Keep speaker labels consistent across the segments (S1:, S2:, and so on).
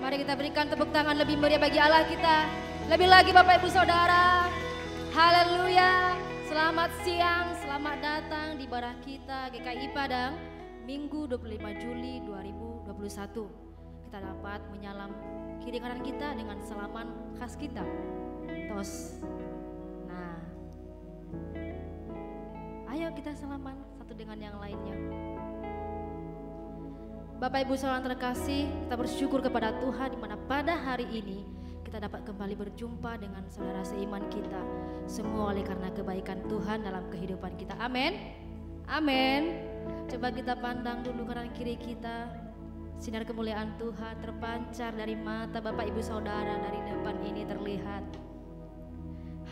S1: Mari kita berikan tepuk tangan lebih meriah bagi Allah kita. Lebih lagi Bapak Ibu Saudara. Haleluya. Selamat siang, selamat datang di barah kita GKI Padang. Minggu 25 Juli 2021. Kita dapat menyalam kiri kanan kita dengan salaman khas kita. Tos. Nah. Ayo kita salaman satu dengan yang lainnya. Bapak Ibu Saudara terkasih, kita bersyukur kepada Tuhan di mana pada hari ini kita dapat kembali berjumpa dengan saudara seiman kita. Semua oleh karena kebaikan Tuhan dalam kehidupan kita. Amin. Amin. Coba kita pandang dulu kanan kiri kita. Sinar kemuliaan Tuhan terpancar dari mata Bapak Ibu Saudara, dari depan ini terlihat.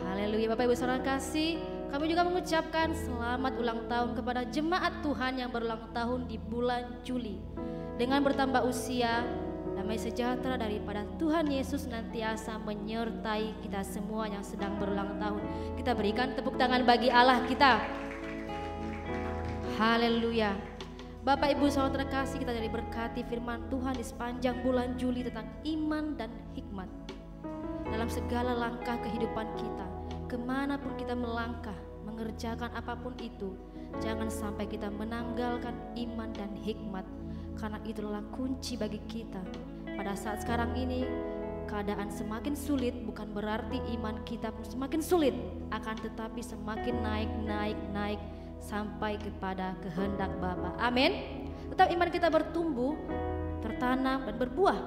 S1: Haleluya. Bapak Ibu Saudara kasih, kami juga mengucapkan selamat ulang tahun kepada jemaat Tuhan yang berulang tahun di bulan Juli. Dengan bertambah usia, damai sejahtera daripada Tuhan Yesus nantiasa menyertai kita semua yang sedang berulang tahun. Kita berikan tepuk tangan bagi Allah kita. Haleluya. Bapak Ibu Saudara terkasih, kita jadi berkati firman Tuhan di sepanjang bulan Juli tentang iman dan hikmat. Dalam segala langkah kehidupan kita, kemanapun kita melangkah, mengerjakan apapun itu, jangan sampai kita menanggalkan iman dan hikmat. Karena itulah kunci bagi kita. Pada saat sekarang ini, keadaan semakin sulit bukan berarti iman kita pun semakin sulit. Akan tetapi semakin naik sampai kepada kehendak Bapa. Amin. Tetap iman kita bertumbuh, tertanam dan berbuah,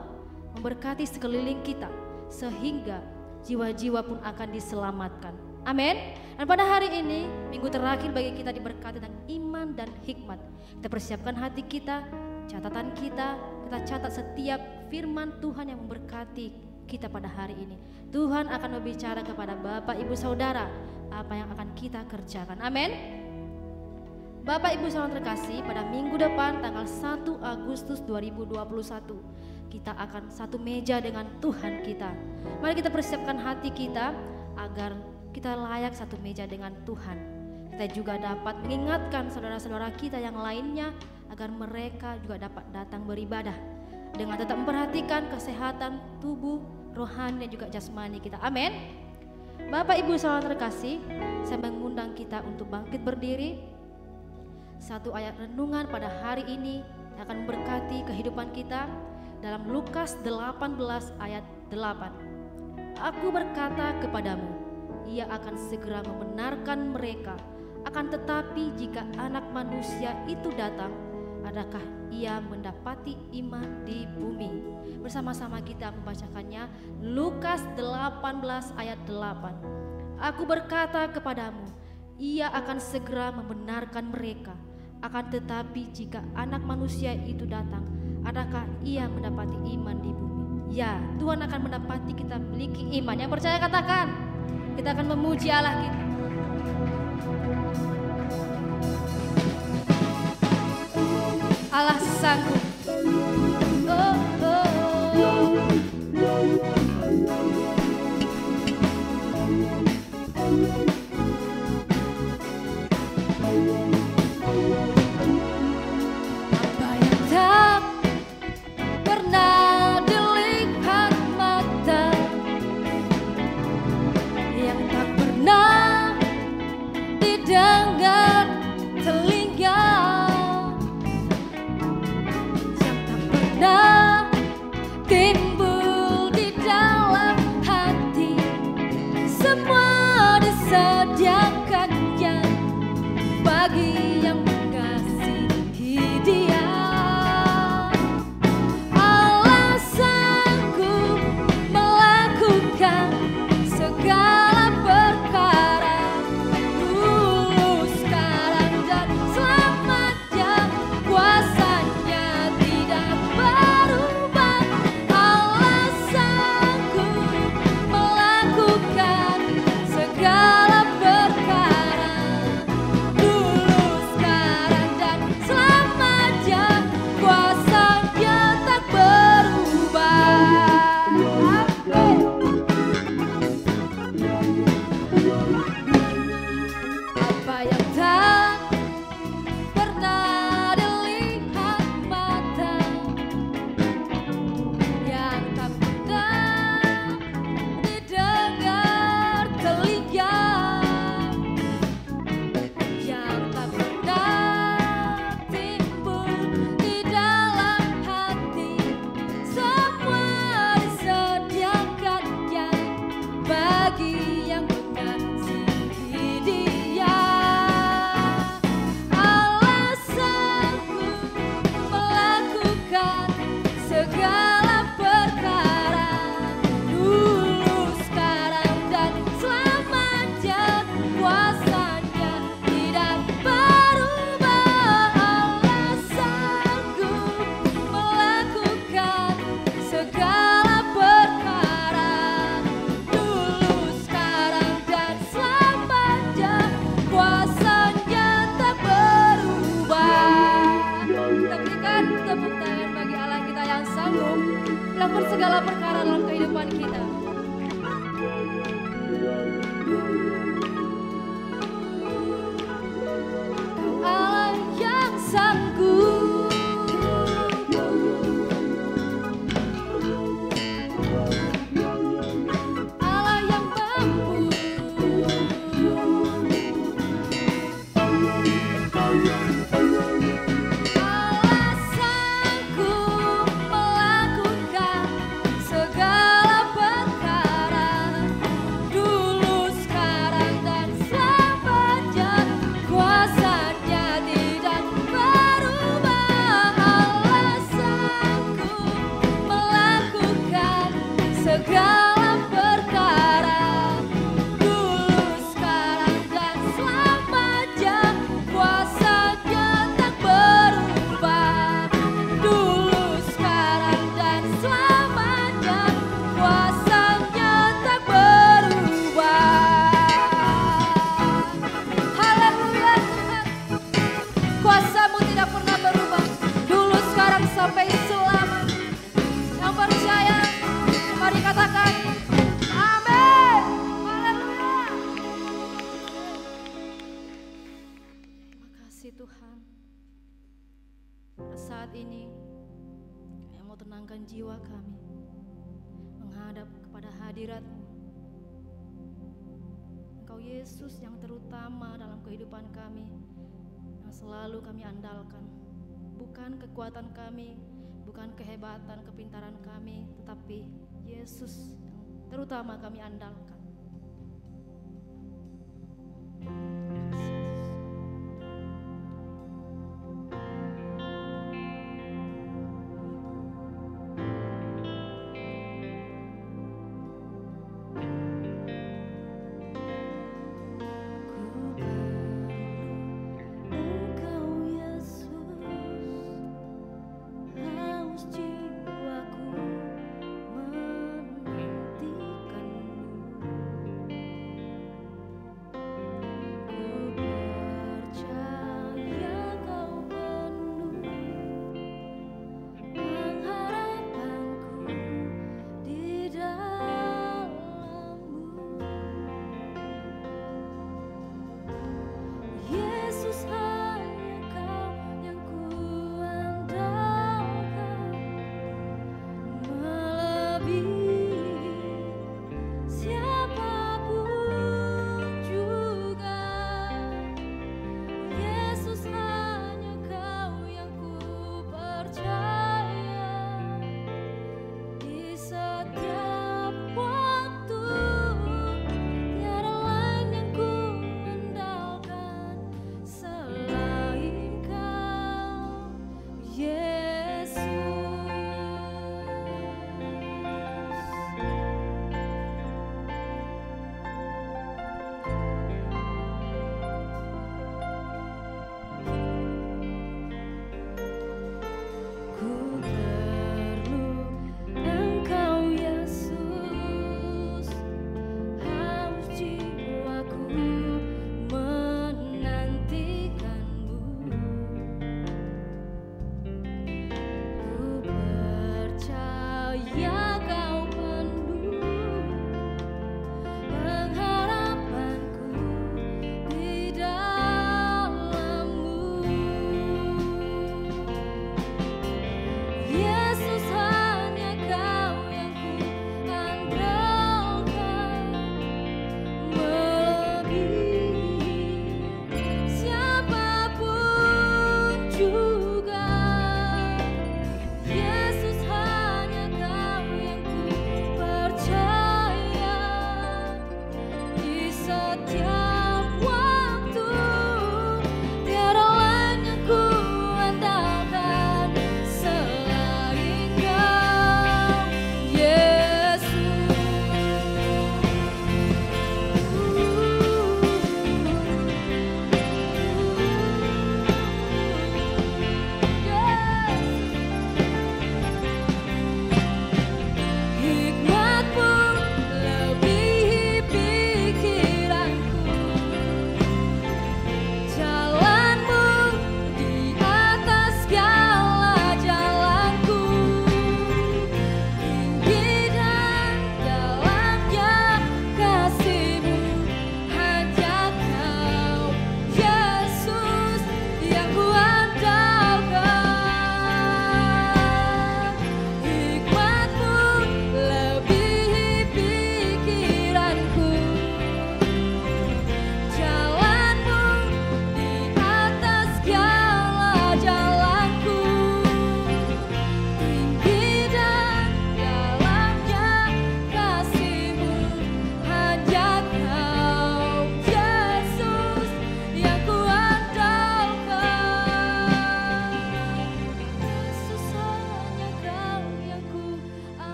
S1: memberkati sekeliling kita, sehingga jiwa-jiwa pun akan diselamatkan. Amin. Dan pada hari ini, minggu terakhir bagi kita diberkati dengan iman dan hikmat. Kita persiapkan hati kita, catatan kita catat setiap firman Tuhan yang memberkati kita pada hari ini. Tuhan akan berbicara kepada Bapak Ibu Saudara apa yang akan kita kerjakan. Amin. Bapak Ibu Saudara terkasih, pada minggu depan tanggal 1 Agustus 2021 kita akan satu meja dengan Tuhan kita. Mari kita persiapkan hati kita agar kita layak satu meja dengan Tuhan. Kita juga dapat mengingatkan saudara-saudara kita yang lainnya agar mereka juga dapat datang beribadah dengan tetap memperhatikan kesehatan tubuh, rohani dan juga jasmani kita. Amin. Bapak Ibu Saudara terkasih, saya mengundang kita untuk bangkit berdiri. Satu ayat renungan pada hari ini akan memberkati kehidupan kita dalam Lukas 18 ayat 8. Aku berkata kepadamu, ia akan segera membenarkan mereka. Akan tetapi jika anak manusia itu datang, adakah ia mendapati iman di bumi? Bersama-sama kita membacakannya. Lukas 18 ayat 8. Aku berkata kepadamu, ia akan segera membenarkan mereka. Akan tetapi jika anak manusia itu datang, adakah ia mendapati iman di bumi? Ya, Tuhan akan mendapati kita memiliki iman. Yang percaya katakan, kita akan memuji Allah kita. Allah sanggup. Oh, oh, oh. Apa yang tak pernah dilihat mata, yang tak pernah didengar telinga, sanggup melakukan segala perkara dalam kehidupan kita. Kau Allah yang sanggup, Allah yang mampu. Allah sanggup melakukan segala perkara, dulu, sekarang, dan selamanya. Kuasanya tidak berubah. Allah sanggup melakukan segala perkara, dulu, sekarang, dan selamanya. Kuasanya tak berubah. Dulu, sekarang, dan selamanya. Kuasanya tak berubah. Haleluya Tuhan. Kuasamu tidak pernah berubah, dulu, sekarang, sampai selamanya. Yang percaya, mari katakan amin. Haleluya. Terima kasih Tuhan. Pada saat ini yang mau tenangkan jiwa kami, menghadap kepada hadirat-Mu. Engkau Yesus yang terutama dalam kehidupan kami, yang selalu kami andalkan. Bukan kekuatan kami, bukan kehebatan, kepintaran kami, tetapi Yesus yang terutama kami andalkan. Engkau Yesus, haus jiwaku menantikan-Mu.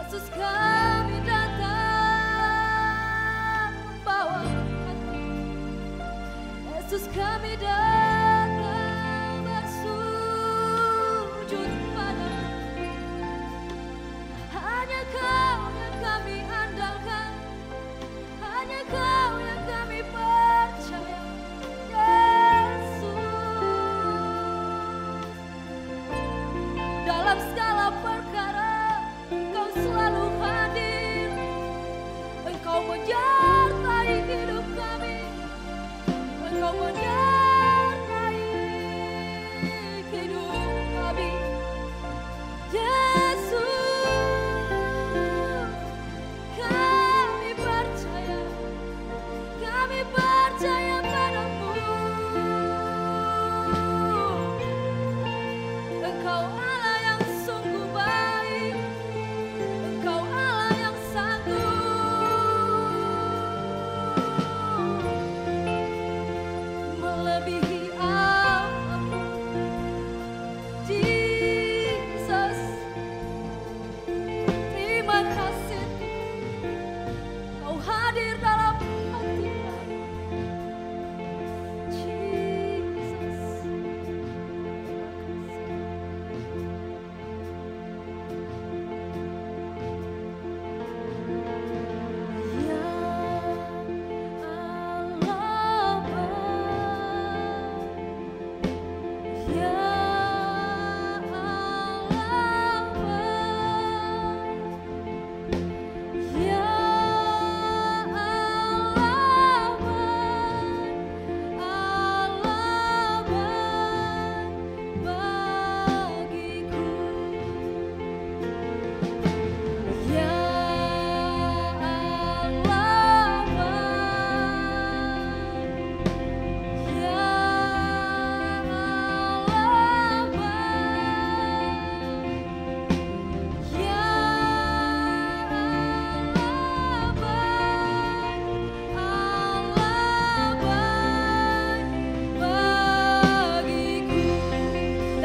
S1: Yesus kami datang membawa hati, Yesus kami datang bersujud padamu. Hanya Kau yang kami andalkan, hanya Kau yang kami percaya, Yesus. Dalam segala perkara Engkau selalu hadir, Engkau menyertai hidup kami, Engkau menyertai hidup kami, Yesus. Kami percaya padamu. Engkau Allah yang sungguh baik, Engkau Allah yang sanggup melebihi apapun, Jesus. Terima kasih Kau hadir dalam hati kami, Jesus. Ya Allah, Ya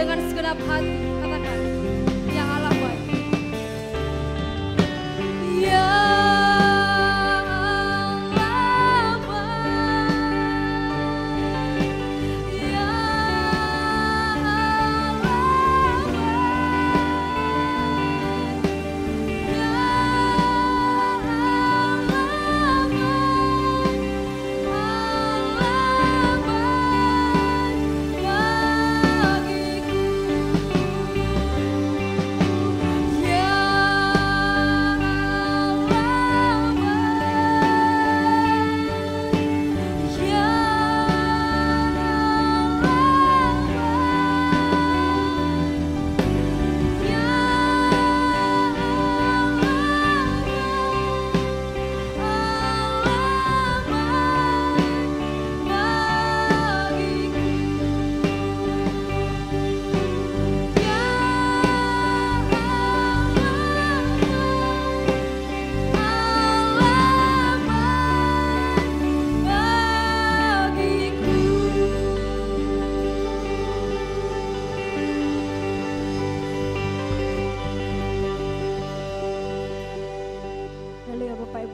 S1: dengan segenap hati katakan, Ya Allah baik. Ya Allah baik, Ya Allah baik, Ya Allah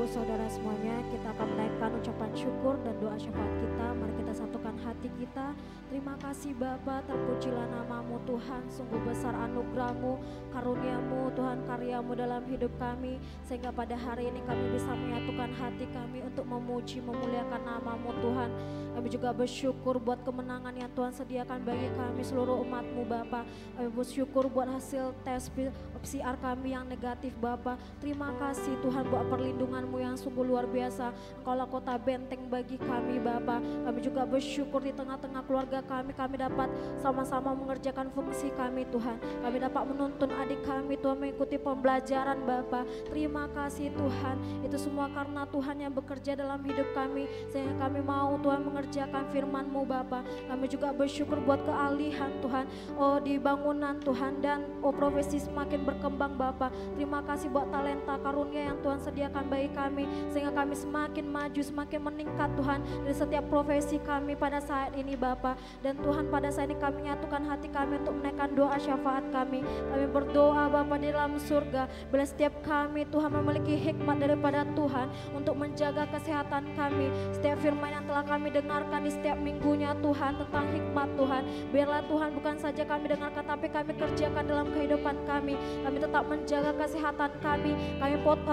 S2: Saudara semuanya, kita akan menaikkan ucapan syukur dan doa syafaat kita. Mari kita satukan hati kita. Terima kasih Bapa, terpujilah nama-Mu Tuhan. Sungguh besar anugerah-Mu, karunia-Mu Tuhan, karya-Mu dalam hidup kami. Sehingga pada hari ini kami bisa menyatukan hati kami untuk memuji, memuliakan nama-Mu Tuhan. Kami juga bersyukur buat kemenangan yang Tuhan sediakan bagi kami seluruh umat-Mu Bapa. Kami bersyukur buat hasil tes PCR kami yang negatif Bapa. Terima kasih Tuhan buat perlindungan-Mu yang sungguh luar biasa. Engkaulah kota benteng bagi kami Bapa. Kami juga bersyukur di tengah-tengah keluarga kami dapat sama-sama mengerjakan fungsi kami Tuhan. Kami dapat menuntun adik kami Tuhan mengikuti pembelajaran Bapa. Terima kasih Tuhan. Itu semua karena Tuhan yang bekerja dalam hidup kami. Sehingga kami mau Tuhan mengerjakan firman-Mu Bapa. Kami juga bersyukur buat kealihan Tuhan. Oh di bangunan Tuhan dan profesi semakin berkembang berkembang Bapa. Terima kasih buat talenta karunia yang Tuhan sediakan bagi kami, sehingga kami semakin maju, semakin meningkat Tuhan dari setiap profesi kami pada saat ini Bapa. Dan Tuhan pada saat ini kami nyatukan hati kami untuk menaikkan doa syafaat kami. Kami berdoa Bapa di dalam surga, bila setiap kami Tuhan memiliki hikmat daripada Tuhan untuk menjaga kesehatan kami. Setiap firman yang telah kami dengarkan di setiap minggunya Tuhan tentang hikmat Tuhan, biarlah Tuhan bukan saja kami dengarkan tapi kami kerjakan dalam kehidupan kami. Kami tetap menjaga kesehatan kami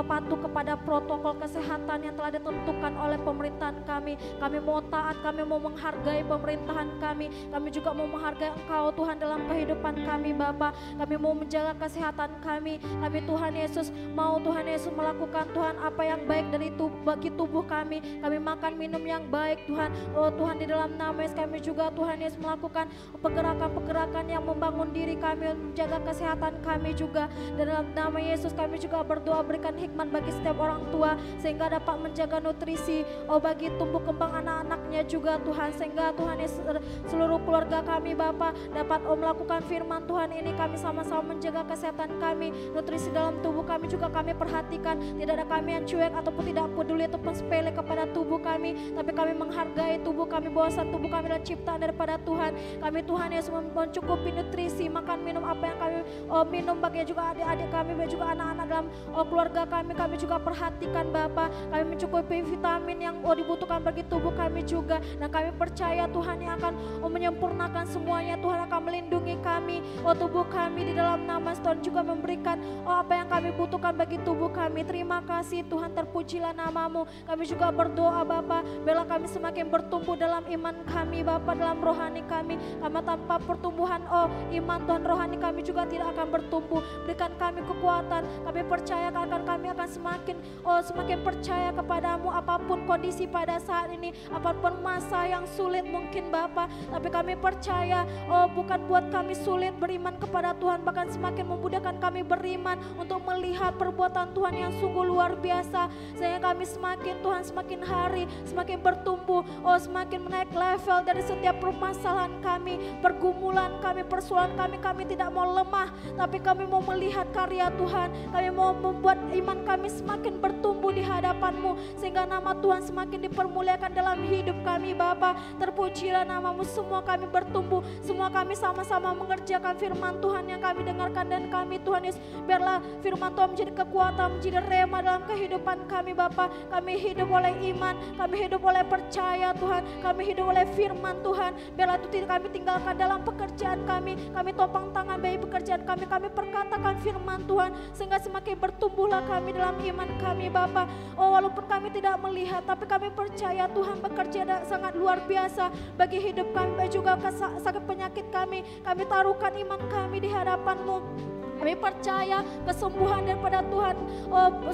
S2: patuh kepada protokol kesehatan yang telah ditentukan oleh pemerintahan kami. Kami mau taat, kami mau menghargai pemerintahan kami juga mau menghargai Engkau Tuhan dalam kehidupan kami Bapa. Kami mau menjaga kesehatan kami Tuhan Yesus mau Tuhan Yesus melakukan Tuhan apa yang baik bagi tubuh kami makan minum yang baik Tuhan. Oh Tuhan, di dalam nama Yesus kami juga Tuhan Yesus melakukan pergerakan-pergerakan yang membangun diri kami, menjaga kesehatan kami juga. Dan dalam nama Yesus kami juga berdoa berikan hikmat bagi setiap orang tua sehingga dapat menjaga nutrisi bagi tumbuh kembang anak-anaknya juga Tuhan, sehingga Tuhan Yesus seluruh keluarga kami Bapa dapat melakukan firman Tuhan ini. Kami sama-sama menjaga kesehatan kami, nutrisi dalam tubuh kami juga kami perhatikan. Tidak ada kami yang cuek ataupun tidak peduli ataupun sepele kepada tubuh kami, tapi kami menghargai tubuh kami, bahwa tubuh kami adalah ciptaan daripada Tuhan. Kami Tuhan Yesus mencukupi nutrisi, makan minum apa yang kami minum, bagi juga adik-adik kami, bagi juga anak-anak dalam keluarga kami juga perhatikan Bapa. Kami mencukupi vitamin yang dibutuhkan bagi tubuh kami juga, dan kami percaya Tuhan yang akan menyempurnakan semuanya. Tuhan akan melindungi kami, tubuh kami di dalam nama Tuhan juga memberikan apa yang kami butuhkan bagi tubuh kami. Terima kasih Tuhan, terpujilah namamu. Kami juga berdoa Bapa, biarlah kami semakin bertumbuh dalam iman kami Bapa, dalam rohani kami. Karena tanpa pertumbuhan iman Tuhan, rohani kami juga tidak akan bertumbuh. Berikan kami kekuatan, kami percaya kami akan semakin percaya kepadamu apapun kondisi pada saat ini, apapun masa yang sulit mungkin Bapa, tapi kami percaya bukan buat kami sulit beriman kepada Tuhan, bahkan semakin memudahkan kami beriman untuk melihat perbuatan Tuhan yang sungguh luar biasa, sehingga kami semakin hari semakin bertumbuh, semakin menaik level dari setiap permasalahan kami, pergumulan kami, persoalan kami tidak mau lemah, tapi kami mau melihat karya Tuhan. Kami mau membuat iman kami semakin bertumbuh di hadapan-Mu, sehingga nama Tuhan semakin dipermuliakan dalam hidup kami Bapa. Terpujilah namamu. Semua kami bertumbuh, semua kami sama-sama mengerjakan firman Tuhan yang kami dengarkan, dan kami Tuhan Yesus, biarlah firman Tuhan menjadi kekuatan, menjadi rema dalam kehidupan kami Bapa. Kami hidup oleh iman, kami hidup oleh percaya Tuhan, kami hidup oleh firman Tuhan. Biarlah itu tidak kami tinggalkan dalam pekerjaan kami topang tangan bagi pekerjaan kami perkatakan firman Tuhan, sehingga semakin bertumbuhlah kami dalam iman kami Bapa. Walaupun kami tidak melihat, tapi kami percaya Tuhan bekerja sangat luar biasa bagi hidup kami, bagi juga sakit penyakit kami taruhkan iman kami di hadapan-Mu. Kami percaya kesembuhan daripada Tuhan,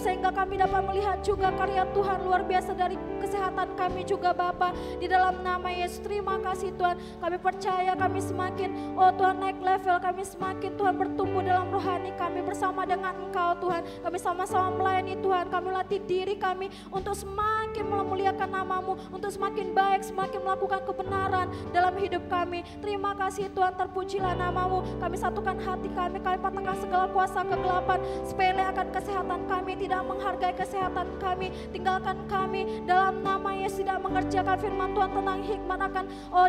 S2: sehingga kami dapat melihat juga karya Tuhan luar biasa dari kesehatan kami juga Bapa. Di dalam nama Yesus, terima kasih Tuhan. Kami percaya kami semakin Tuhan naik level, kami semakin Tuhan bertumbuh dalam rohani kami bersama dengan Engkau Tuhan. Kami sama-sama melayani Tuhan, kami latih diri kami untuk semakin memuliakan namamu, untuk semakin baik, semakin melakukan kebenaran dalam hidup kami. Terima kasih Tuhan, terpujilah namamu. Kami satukan hati kami patahkan segala kuasa kegelapan sepele akan kesehatan kami, tidak menghargai kesehatan kami, tinggalkan kami dalam nama Yesus, tidak mengerjakan firman Tuhan tentang hikmat akan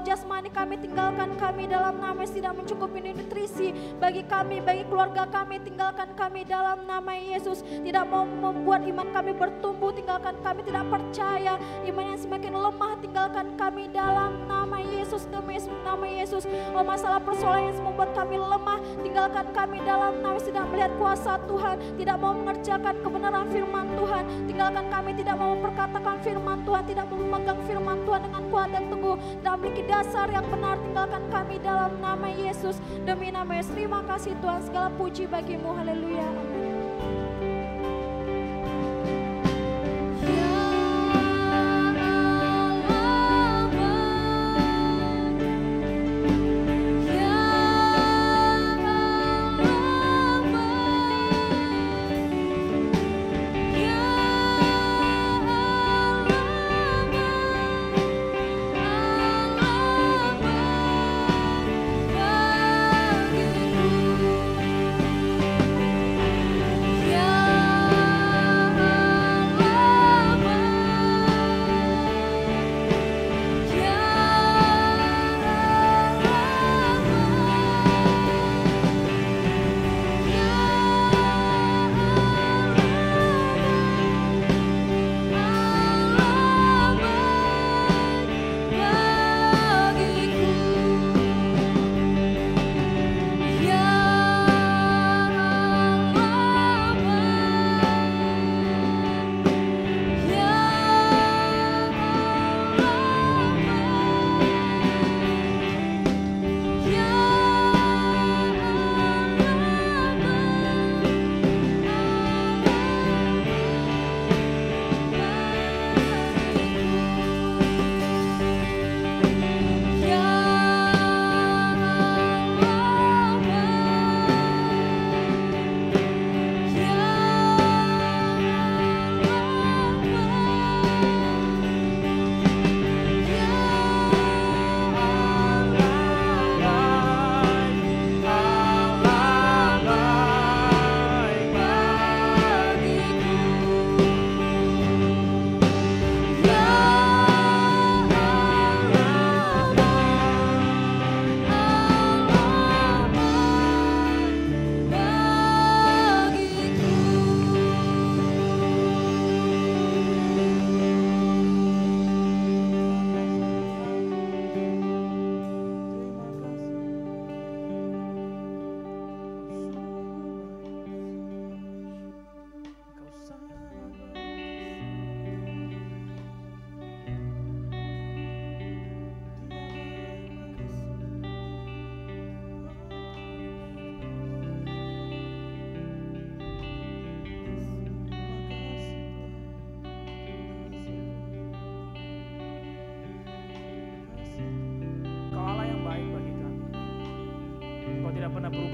S2: jasmani kami, tinggalkan kami dalam nama Yesus, tidak mencukupi nutrisi bagi kami, bagi keluarga kami, tinggalkan kami dalam nama Yesus, tidak mau membuat iman kami bertumbuh, tinggalkan kami tidak percaya, iman yang semakin lemah, tinggalkan kami dalam nama Yesus, demi nama Yesus. Masalah persoalan yang membuat kami lemah, tinggalkan kami dalam nama Yesus, tidak melihat kuasa Tuhan, tidak mau mengerjakan kebenaran firman Tuhan, tinggalkan kami, tidak mau memperkatakan firman Tuhan, tidak mau memegang firman Tuhan dengan kuat dan teguh, tidak memiliki dasar yang benar, tinggalkan kami dalam nama Yesus, demi nama Yesus. Terima kasih Tuhan, segala puji bagimu, haleluya, amin.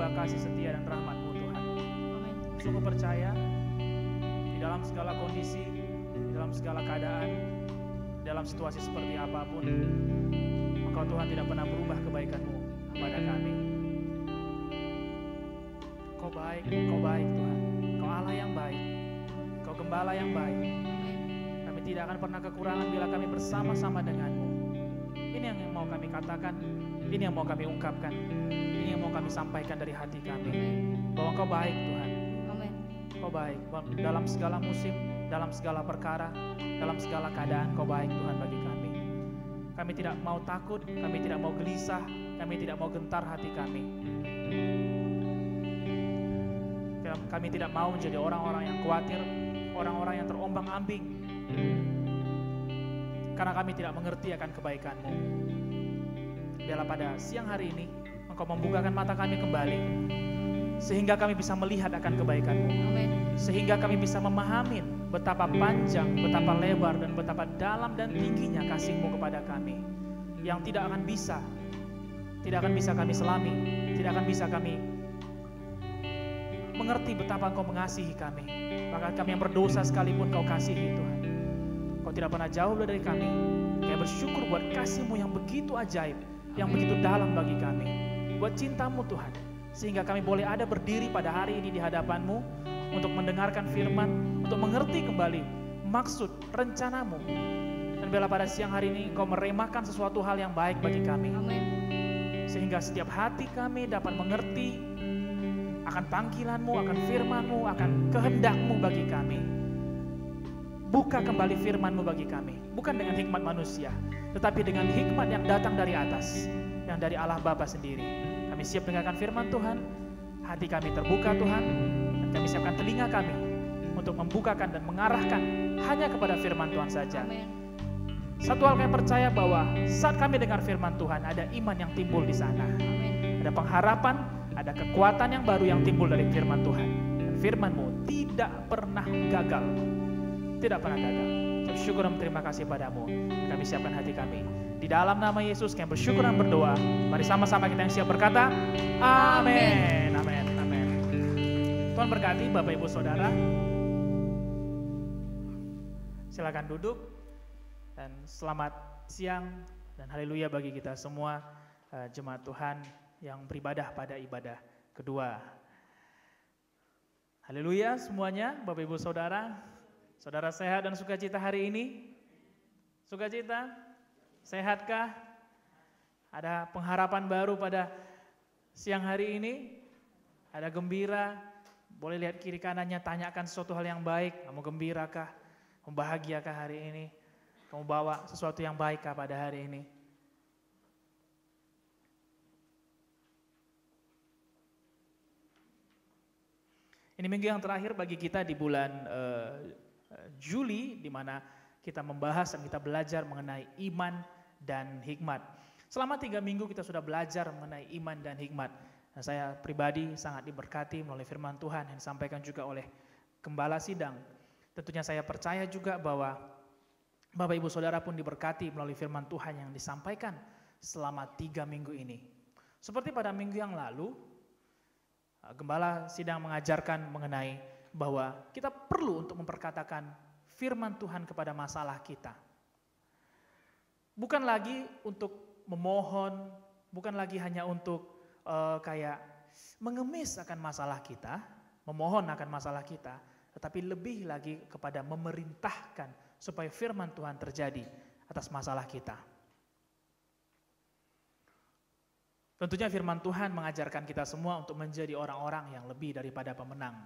S3: anugerah kasih setia dan rahmat-Mu Tuhan.
S1: Amin.
S3: Sungguh percaya di dalam segala kondisi, di dalam segala keadaan, dalam situasi seperti apapun, Engkau Tuhan tidak pernah berubah kebaikan-Mu kepada kami. Kau baik Tuhan. Kau Allah yang baik. Kau Gembala yang baik. Kami tidak akan pernah kekurangan bila kami bersama-sama dengan-Mu. Ini yang mau kami katakan, ini yang mau kami ungkapkan, ini yang mau kami sampaikan dari hati kami. Bahwa Kau baik Tuhan.
S1: Amin.
S3: Kau baik dalam segala musim, dalam segala perkara, dalam segala keadaan. Kau baik Tuhan bagi kami. Kami tidak mau takut, kami tidak mau gelisah, kami tidak mau gentar hati kami. Kami tidak mau menjadi orang-orang yang khawatir, orang-orang yang terombang-ambing, karena kami tidak mengerti akan kebaikan-Mu. Biarlah pada siang hari ini Engkau membukakan mata kami kembali, sehingga kami bisa melihat akan kebaikan-Mu.
S1: Amin.
S3: Sehingga kami bisa memahami betapa panjang, betapa lebar, dan betapa dalam dan tingginya kasih-Mu kepada kami, yang tidak akan bisa kami selami, tidak akan bisa kami mengerti betapa Engkau mengasihi kami. Bahkan kami yang berdosa sekalipun Kau kasihi Tuhan. Kau tidak pernah jauh dari kami. Kami bersyukur buat kasih-Mu yang begitu ajaib, yang begitu dalam bagi kami. Buat cinta-Mu Tuhan, sehingga kami boleh ada berdiri pada hari ini di hadapan-Mu untuk mendengarkan firman, untuk mengerti kembali maksud rencana-Mu. Dan biarlah pada siang hari ini Engkau meremahkan sesuatu hal yang baik bagi kami.
S1: Amin.
S3: Sehingga setiap hati kami dapat mengerti akan panggilan-Mu, akan firman-Mu, akan kehendak-Mu bagi kami. Buka kembali firman-Mu bagi kami, bukan dengan hikmat manusia, tetapi dengan hikmat yang datang dari atas, yang dari Allah Bapa sendiri. Kami siap dengarkan firman Tuhan, hati kami terbuka Tuhan, dan kami siapkan telinga kami untuk membukakan dan mengarahkan hanya kepada firman Tuhan saja.
S1: Amin.
S3: Satu hal kami percaya bahwa saat kami dengar firman Tuhan, ada iman yang timbul di sana.
S1: Amin.
S3: Ada pengharapan, ada kekuatan yang baru yang timbul dari firman Tuhan. Dan firman-Mu tidak pernah gagal. Tidak pernah gagal. Kami syukur dan terima kasih padamu. Kami siapkan hati kami. Di dalam nama Yesus kami bersyukur dan berdoa. Mari sama-sama kita yang siap berkata, amin. Amin. Amin. Tuhan berkati Bapak Ibu Saudara. Silakan duduk. Dan selamat siang dan haleluya bagi kita semua jemaat Tuhan yang beribadah pada ibadah kedua. Haleluya semuanya, Bapak Ibu Saudara. Saudara sehat dan sukacita hari ini? Sukacita? Sehatkah? Ada pengharapan baru pada siang hari ini? Ada gembira? Boleh lihat kiri kanannya, tanyakan sesuatu hal yang baik. Kamu gembirakah? Kamu bahagiakah hari ini? Kamu bawa sesuatu yang baikkah pada hari ini? Ini minggu yang terakhir bagi kita di bulan Juli, di mana kita membahas dan kita belajar mengenai iman dan hikmat. Selama 3 minggu kita sudah belajar mengenai iman dan hikmat. Nah, saya pribadi sangat diberkati melalui firman Tuhan yang disampaikan juga oleh Gembala Sidang. Tentunya saya percaya juga bahwa Bapak Ibu Saudara pun diberkati melalui firman Tuhan yang disampaikan selama 3 minggu ini. Seperti pada minggu yang lalu, Gembala Sidang mengajarkan mengenai bahwa kita perlu untuk memperkatakan firman Tuhan kepada masalah kita. Bukan lagi untuk memohon, bukan lagi hanya untuk kayak mengemis akan masalah kita, memohon akan masalah kita, tetapi lebih lagi kepada memerintahkan supaya firman Tuhan terjadi atas masalah kita. Tentunya firman Tuhan mengajarkan kita semua untuk menjadi orang-orang yang lebih daripada pemenang.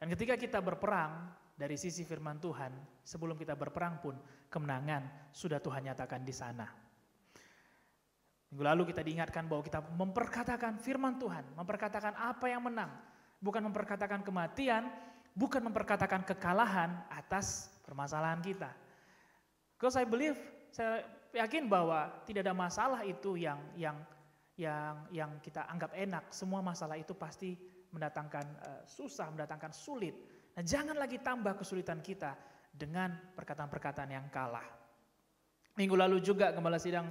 S3: Dan ketika kita berperang dari sisi firman Tuhan, sebelum kita berperang pun kemenangan sudah Tuhan nyatakan di sana. Minggu lalu kita diingatkan bahwa kita memperkatakan firman Tuhan, memperkatakan apa yang menang, bukan memperkatakan kematian, bukan memperkatakan kekalahan atas permasalahan kita. Because I believe, saya yakin bahwa tidak ada masalah itu yang kita anggap enak. Semua masalah itu pasti mendatangkan susah, mendatangkan sulit. Nah, jangan lagi tambah kesulitan kita dengan perkataan-perkataan yang kalah. Minggu lalu juga Gembala Sidang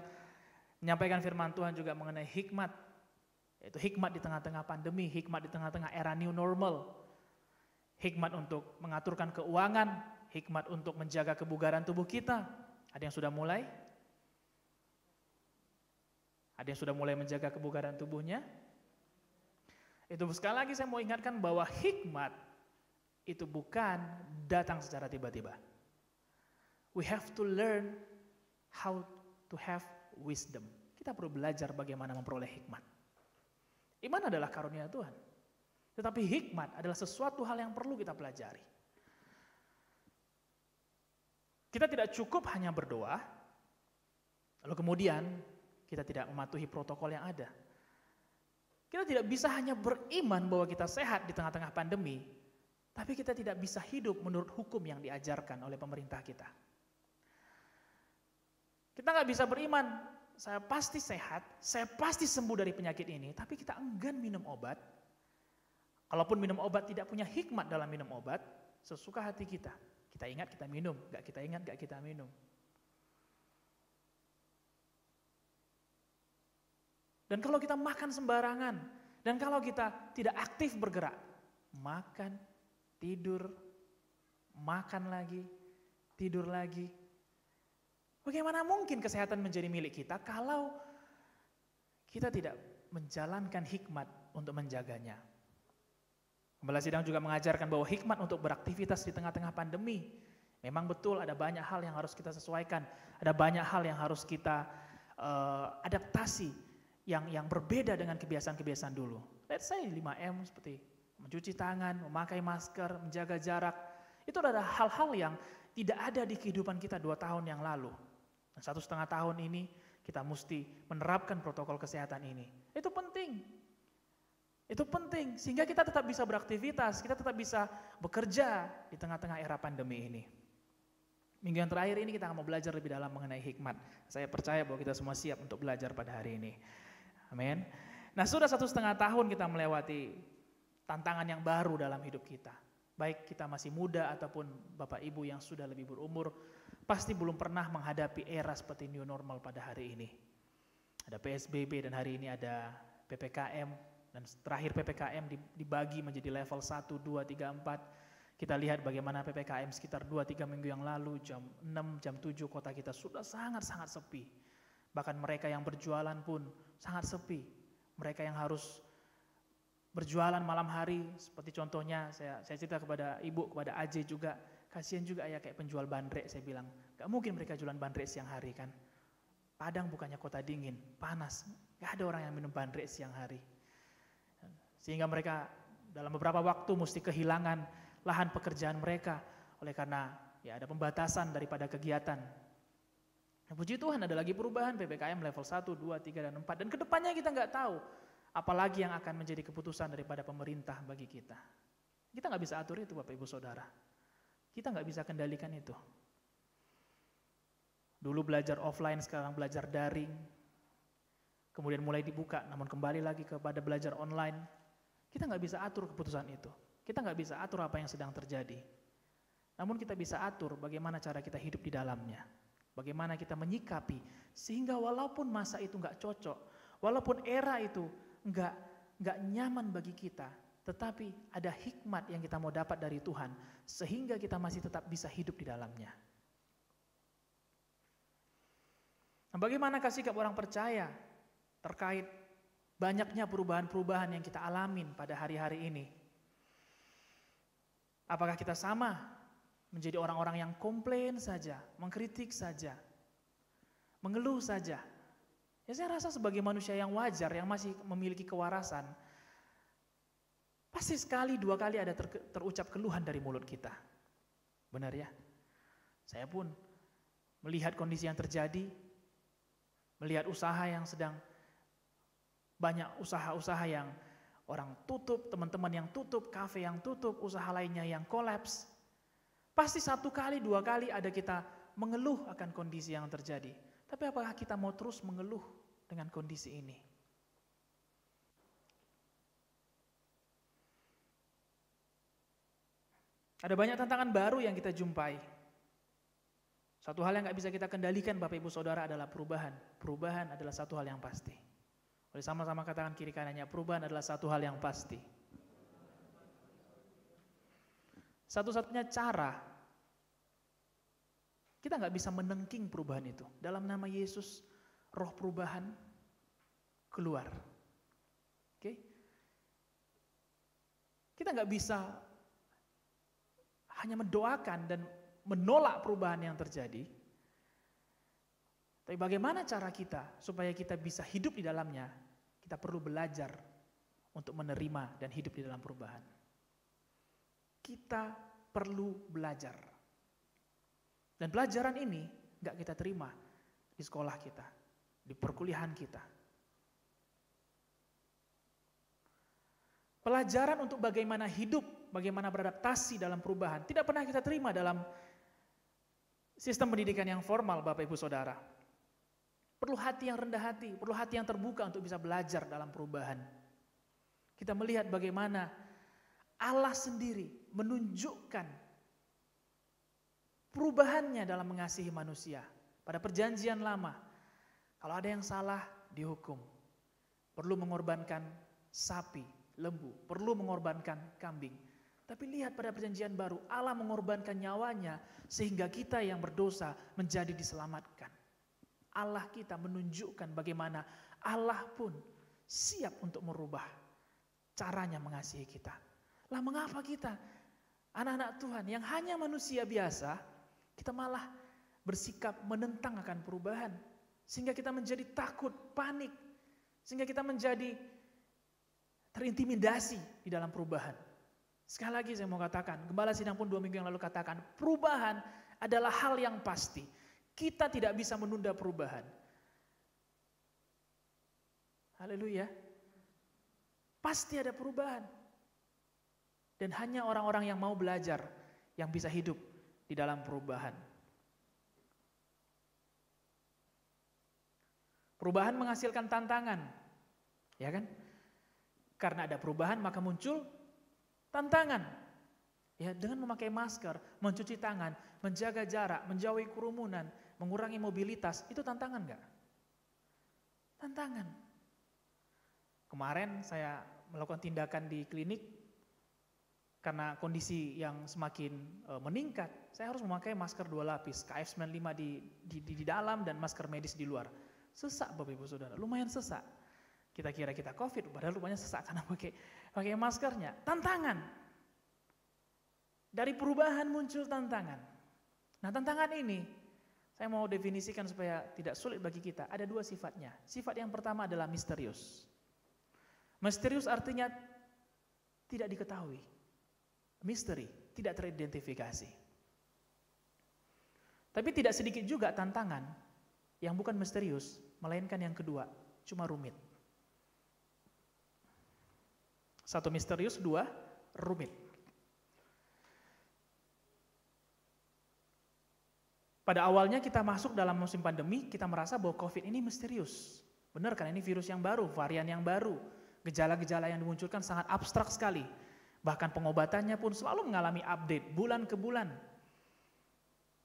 S3: menyampaikan firman Tuhan juga mengenai hikmat. Yaitu hikmat di tengah-tengah pandemi, hikmat di tengah-tengah era new normal, hikmat untuk mengaturkan keuangan, hikmat untuk menjaga kebugaran tubuh kita. Ada yang sudah mulai? Ada yang sudah mulai menjaga kebugaran tubuhnya? Itu sekali lagi saya mau ingatkan bahwa hikmat itu bukan datang secara tiba-tiba. We have to learn how to have wisdom. Kita perlu belajar bagaimana memperoleh hikmat. Iman adalah karunia Tuhan. Tetapi hikmat adalah sesuatu hal yang perlu kita pelajari. Kita tidak cukup hanya berdoa, lalu kemudian kita tidak mematuhi protokol yang ada. Kita tidak bisa hanya beriman bahwa kita sehat di tengah-tengah pandemi, tapi kita tidak bisa hidup menurut hukum yang diajarkan oleh pemerintah kita. Kita nggak bisa beriman, saya pasti sehat, saya pasti sembuh dari penyakit ini, tapi kita enggan minum obat. Kalaupun minum obat tidak punya hikmat dalam minum obat, sesuka hati kita. Kita ingat kita minum, nggak kita ingat nggak kita minum. Dan kalau kita makan sembarangan, dan kalau kita tidak aktif bergerak, makan, tidur, makan lagi, tidur lagi. Bagaimana mungkin kesehatan menjadi milik kita kalau kita tidak menjalankan hikmat untuk menjaganya? Gembala Sidang juga mengajarkan bahwa hikmat untuk beraktivitas di tengah-tengah pandemi. Memang betul ada banyak hal yang harus kita sesuaikan, ada banyak hal yang harus kita adaptasi yang berbeda dengan kebiasaan-kebiasaan dulu. Let's say 5M seperti mencuci tangan, memakai masker, menjaga jarak. Itu adalah hal-hal yang tidak ada di kehidupan kita 2 tahun yang lalu. Dan 1,5 tahun ini kita mesti menerapkan protokol kesehatan ini. Itu penting. Itu penting sehingga kita tetap bisa beraktivitas, kita tetap bisa bekerja di tengah-tengah era pandemi ini. Minggu yang terakhir ini kita akan mau belajar lebih dalam mengenai hikmat. Saya percaya bahwa kita semua siap untuk belajar pada hari ini. Amin. Nah, sudah 1,5 tahun kita melewati tantangan yang baru dalam hidup kita. Baik kita masih muda ataupun Bapak Ibu yang sudah lebih berumur, pasti belum pernah menghadapi era seperti new normal pada hari ini. Ada PSBB dan hari ini ada PPKM, dan terakhir PPKM dibagi menjadi level 1, 2, 3, 4. Kita lihat bagaimana PPKM sekitar 2-3 minggu yang lalu, jam 6, jam 7 kota kita sudah sangat-sangat sepi. Bahkan mereka yang berjualan pun sangat sepi. Mereka yang harus berjualan malam hari, seperti contohnya saya cerita kepada ibu, kepada Aje juga, kasihan juga ya kayak penjual bandrek, saya bilang, gak mungkin mereka jualan bandrek siang hari kan. Padang bukannya kota dingin, panas, gak ada orang yang minum bandrek siang hari. Sehingga mereka dalam beberapa waktu mesti kehilangan lahan pekerjaan mereka oleh karena ya ada pembatasan daripada kegiatan. Nah, puji Tuhan ada lagi perubahan PPKM level 1, 2, 3, dan 4. Dan kedepannya kita nggak tahu apalagi yang akan menjadi keputusan daripada pemerintah bagi kita. Kita nggak bisa atur itu Bapak Ibu Saudara. Kita nggak bisa kendalikan itu. Dulu belajar offline, sekarang belajar daring. Kemudian mulai dibuka, namun kembali lagi kepada belajar online. Kita nggak bisa atur keputusan itu. Kita nggak bisa atur apa yang sedang terjadi. Namun kita bisa atur bagaimana cara kita hidup di dalamnya. Bagaimana kita menyikapi. Sehingga walaupun masa itu nggak cocok, walaupun era itu nggak nyaman bagi kita, tetapi ada hikmat yang kita mau dapat dari Tuhan. Sehingga kita masih tetap bisa hidup di dalamnya. Nah, bagaimana sikap orang percaya terkait banyaknya perubahan-perubahan yang kita alamin pada hari-hari ini? Apakah kita sama menjadi orang-orang yang komplain saja, mengkritik saja, mengeluh saja? Ya saya rasa sebagai manusia yang wajar, yang masih memiliki kewarasan, pasti sekali, 2 kali ada terucap keluhan dari mulut kita. Benar ya? Saya pun melihat kondisi yang terjadi, melihat usaha yang sedang banyak usaha-usaha yang orang tutup, teman-teman yang tutup, kafe yang tutup, usaha lainnya yang kolaps. Pasti 1 kali, 2 kali ada kita mengeluh akan kondisi yang terjadi. Tapi apakah kita mau terus mengeluh dengan kondisi ini? Ada banyak tantangan baru yang kita jumpai. Satu hal yang gak bisa kita kendalikan Bapak Ibu Saudara adalah perubahan. Perubahan adalah satu hal yang pasti. Boleh sama-sama katakan kiri kanannya, perubahan adalah satu hal yang pasti. Satu-satunya cara kita nggak bisa menengking perubahan itu. Dalam nama Yesus, roh perubahan keluar. Oke? Kita nggak bisa hanya mendoakan dan menolak perubahan yang terjadi. Tapi bagaimana cara kita supaya kita bisa hidup di dalamnya? Kita perlu belajar untuk menerima dan hidup di dalam perubahan. Kita perlu belajar. Dan pelajaran ini nggak kita terima di sekolah kita, di perkuliahan kita. Pelajaran untuk bagaimana hidup, bagaimana beradaptasi dalam perubahan tidak pernah kita terima dalam sistem pendidikan yang formal, Bapak Ibu Saudara. Perlu hati yang rendah hati, perlu hati yang terbuka untuk bisa belajar dalam perubahan. Kita melihat bagaimana Allah sendiri menunjukkan perubahannya dalam mengasihi manusia. Pada perjanjian lama, kalau ada yang salah dihukum. Perlu mengorbankan sapi, lembu, perlu mengorbankan kambing. Tapi lihat pada perjanjian baru, Allah mengorbankan nyawanya sehingga kita yang berdosa menjadi diselamatkan. Allah kita menunjukkan bagaimana Allah pun siap untuk merubah caranya mengasihi kita. Lah mengapa kita anak-anak Tuhan yang hanya manusia biasa, kita malah bersikap menentang akan perubahan. Sehingga kita menjadi takut, panik. Sehingga kita menjadi terintimidasi di dalam perubahan. Sekali lagi saya mau katakan, Gembala Sidang pun 2 minggu yang lalu katakan, perubahan adalah hal yang pasti. Kita tidak bisa menunda perubahan. Haleluya. Pasti ada perubahan. Dan hanya orang-orang yang mau belajar yang bisa hidup di dalam perubahan. Perubahan menghasilkan tantangan. Ya kan? Karena ada perubahan maka muncul tantangan. Ya, dengan memakai masker, mencuci tangan, menjaga jarak, menjauhi kerumunan, mengurangi mobilitas, itu tantangan enggak? Tantangan. Kemarin saya melakukan tindakan di klinik karena kondisi yang semakin meningkat, saya harus memakai masker 2 lapis, KF95 di dalam dan masker medis di luar. Sesak Bapak Ibu Saudara, lumayan sesak. Kita kira kita COVID, padahal rupanya sesak karena pakai maskernya. Tantangan. Dari perubahan muncul tantangan. Nah, tantangan ini saya mau definisikan supaya tidak sulit bagi kita. Ada 2 sifatnya. Sifat yang pertama adalah misterius. Misterius artinya tidak diketahui. Misteri, tidak teridentifikasi. Tapi tidak sedikit juga tantangan yang bukan misterius, melainkan yang kedua, cuma rumit. 1 misterius, 2 rumit. Pada awalnya kita masuk dalam musim pandemi, kita merasa bahwa COVID ini misterius. Benar kan, ini virus yang baru, varian yang baru. Gejala-gejala yang dimunculkan sangat abstrak sekali. Bahkan pengobatannya pun selalu mengalami update bulan ke bulan.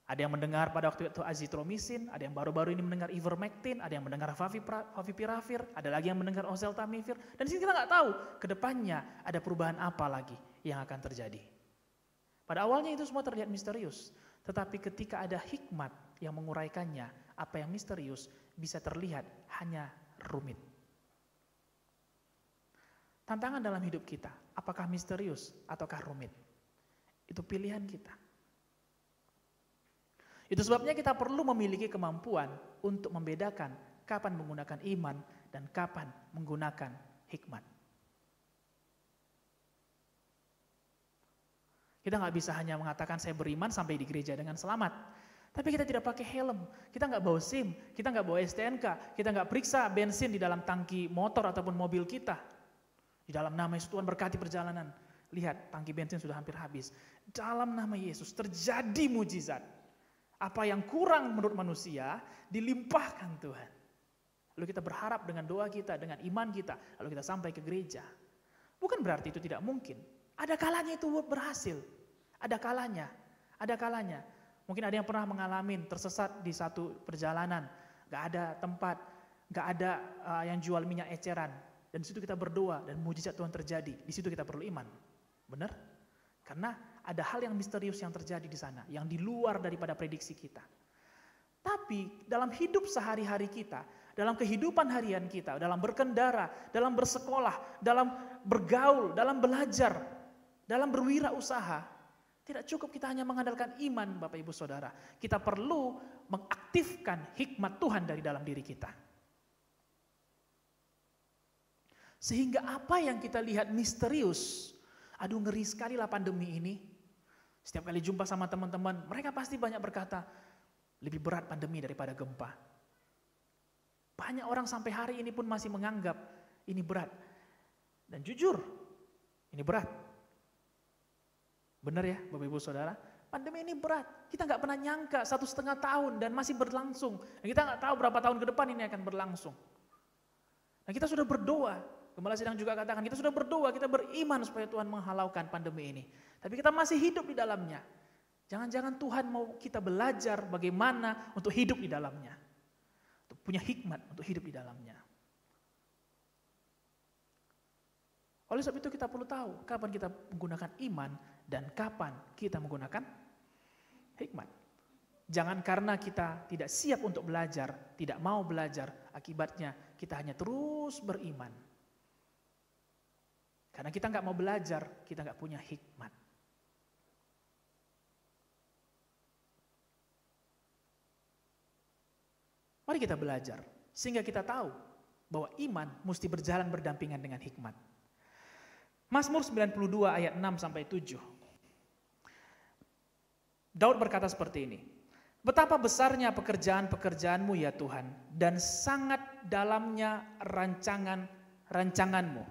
S3: Ada yang mendengar pada waktu itu azitromisin, ada yang baru-baru ini mendengar ivermectin, ada yang mendengar favipiravir, ada lagi yang mendengar oseltamivir. Dan di sini kita nggak tahu ke depannya ada perubahan apa lagi yang akan terjadi. Pada awalnya itu semua terlihat misterius. Tetapi ketika ada hikmat yang menguraikannya, apa yang misterius bisa terlihat hanya rumit. Tantangan dalam hidup kita, apakah misterius ataukah rumit? Itu pilihan kita. Itu sebabnya kita perlu memiliki kemampuan untuk membedakan kapan menggunakan iman dan kapan menggunakan hikmat. Kita nggak bisa hanya mengatakan saya beriman sampai di gereja dengan selamat. Tapi kita tidak pakai helm, kita nggak bawa SIM, kita nggak bawa STNK, kita nggak periksa bensin di dalam tangki motor ataupun mobil kita. Di dalam nama Yesus Tuhan berkati perjalanan. Lihat, tangki bensin sudah hampir habis. Dalam nama Yesus terjadi mujizat. Apa yang kurang menurut manusia dilimpahkan Tuhan. Lalu kita berharap dengan doa kita, dengan iman kita, lalu kita sampai ke gereja. Bukan berarti itu tidak mungkin. Ada kalanya itu berhasil. Ada kalanya. Ada kalanya. Mungkin ada yang pernah mengalami tersesat di satu perjalanan. Gak ada tempat nggak ada yang jual minyak eceran. Dan di situ kita berdoa dan mujizat Tuhan terjadi. Di situ kita perlu iman. Benar? Karena ada hal yang misterius yang terjadi di sana, yang di luar daripada prediksi kita. Tapi dalam hidup sehari-hari kita, dalam kehidupan harian kita, dalam berkendara, dalam bersekolah, dalam bergaul, dalam belajar, dalam berwirausaha, tidak cukup kita hanya mengandalkan iman, Bapak Ibu Saudara. Kita perlu mengaktifkan hikmat Tuhan dari dalam diri kita. Sehingga apa yang kita lihat misterius, aduh ngeri sekali lah pandemi ini. Setiap kali jumpa sama teman-teman, mereka pasti banyak berkata, lebih berat pandemi daripada gempa. Banyak orang sampai hari ini pun masih menganggap ini berat. Dan jujur, ini berat. Benar ya Bapak Ibu Saudara? Pandemi ini berat. Kita nggak pernah nyangka 1,5 tahun dan masih berlangsung. Dan kita nggak tahu berapa tahun ke depan ini akan berlangsung. Nah kita sudah berdoa. Gembala Sidang juga katakan, kita sudah berdoa, kita beriman supaya Tuhan menghalaukan pandemi ini. Tapi kita masih hidup di dalamnya. Jangan-jangan Tuhan mau kita belajar bagaimana untuk hidup di dalamnya. Untuk punya hikmat untuk hidup di dalamnya. Oleh sebab itu kita perlu tahu kapan kita menggunakan iman dan kapan kita menggunakan hikmat. Jangan karena kita tidak siap untuk belajar, tidak mau belajar, akibatnya kita hanya terus beriman. Karena kita nggak mau belajar, kita nggak punya hikmat. Mari kita belajar, sehingga kita tahu bahwa iman mesti berjalan berdampingan dengan hikmat. Mazmur 92 ayat 6-7. Daud berkata seperti ini. Betapa besarnya pekerjaan-pekerjaanmu ya Tuhan, dan sangat dalamnya rancangan-rancanganmu.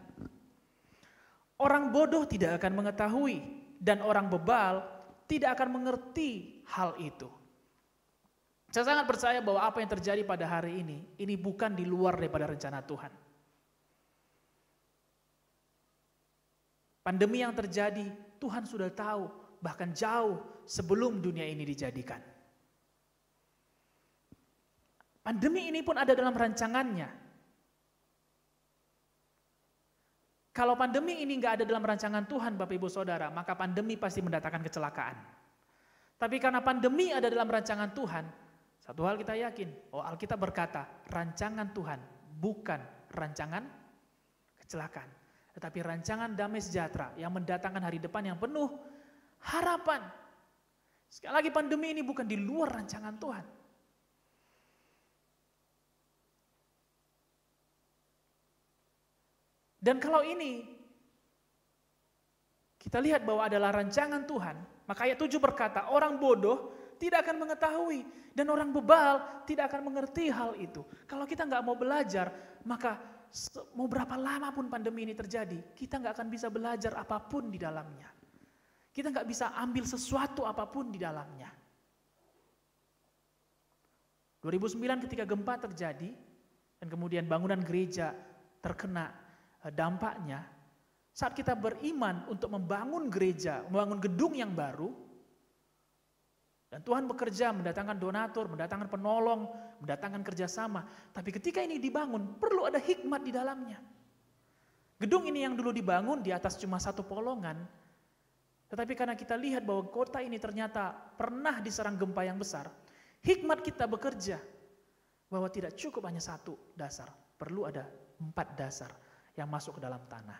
S3: Orang bodoh tidak akan mengetahui, dan orang bebal tidak akan mengerti hal itu. Saya sangat percaya bahwa apa yang terjadi pada hari ini bukan di luar daripada rencana Tuhan. Pandemi yang terjadi, Tuhan sudah tahu, bahkan jauh sebelum dunia ini dijadikan. Pandemi ini pun ada dalam rancangannya. Kalau pandemi ini nggak ada dalam rancangan Tuhan, Bapak Ibu Saudara, maka pandemi pasti mendatangkan kecelakaan. Tapi karena pandemi ada dalam rancangan Tuhan, satu hal kita yakin, Alkitab berkata, rancangan Tuhan bukan rancangan kecelakaan, tetapi rancangan damai sejahtera yang mendatangkan hari depan yang penuh harapan. Sekali lagi pandemi ini bukan di luar rancangan Tuhan. Dan kalau ini kita lihat bahwa adalah rancangan Tuhan, maka ayat 7 berkata, orang bodoh tidak akan mengetahui dan orang bebal tidak akan mengerti hal itu. Kalau kita nggak mau belajar, maka mau berapa lama pun pandemi ini terjadi, kita nggak akan bisa belajar apapun di dalamnya. Kita nggak bisa ambil sesuatu apapun di dalamnya. 2009 ketika gempa terjadi dan kemudian bangunan gereja terkena dampaknya, saat kita beriman untuk membangun gereja, membangun gedung yang baru, dan Tuhan bekerja mendatangkan donatur, mendatangkan penolong, mendatangkan kerjasama. Tapi ketika ini dibangun, perlu ada hikmat di dalamnya. Gedung ini yang dulu dibangun di atas cuma satu polongan, tetapi karena kita lihat bahwa kota ini ternyata pernah diserang gempa yang besar, hikmat kita bekerja bahwa tidak cukup hanya satu dasar, perlu ada 4 dasar yang masuk ke dalam tanah.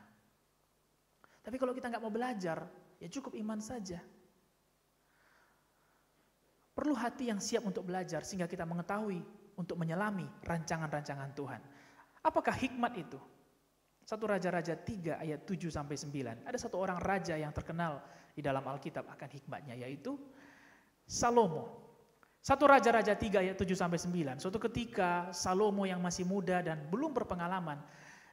S3: Tapi kalau kita nggak mau belajar, ya cukup iman saja. Perlu hati yang siap untuk belajar sehingga kita mengetahui untuk menyelami rancangan-rancangan Tuhan. Apakah hikmat itu? 1 Raja-Raja 3 ayat 7-9. Ada satu orang raja yang terkenal di dalam Alkitab akan hikmatnya, yaitu Salomo. 1 Raja-Raja 3 ayat 7-9. Suatu ketika Salomo yang masih muda dan belum berpengalaman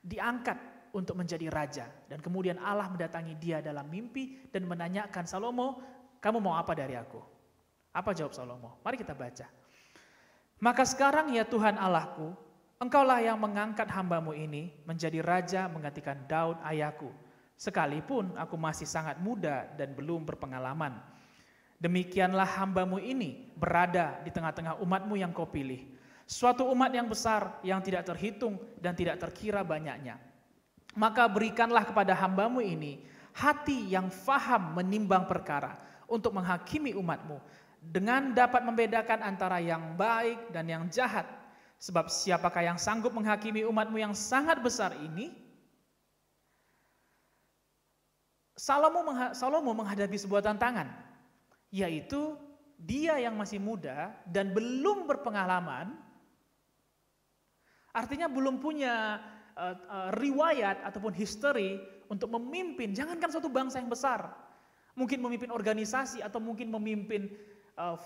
S3: diangkat untuk menjadi raja. Dan kemudian Allah mendatangi dia dalam mimpi dan menanyakan, Salomo, kamu mau apa dari aku? Apa jawab Salomo? Mari kita baca. Maka sekarang ya Tuhan Allahku, Engkaulah yang mengangkat hambamu ini menjadi raja menggantikan Daud ayahku. Sekalipun aku masih sangat muda dan belum berpengalaman. Demikianlah hambamu ini berada di tengah-tengah umatmu yang kau pilih. suatu umat yang besar yang tidak terhitung dan tidak terkira banyaknya. Maka berikanlah kepada hamba-Mu ini hati yang faham menimbang perkara untuk menghakimi umat-Mu dengan dapat membedakan antara yang baik dan yang jahat. Sebab siapakah yang sanggup menghakimi umat-Mu yang sangat besar ini? Salomo menghadapi sebuah tantangan, yaitu dia yang masih muda dan belum berpengalaman, artinya belum punya riwayat ataupun history untuk memimpin, jangankan suatu bangsa yang besar, mungkin memimpin organisasi atau mungkin memimpin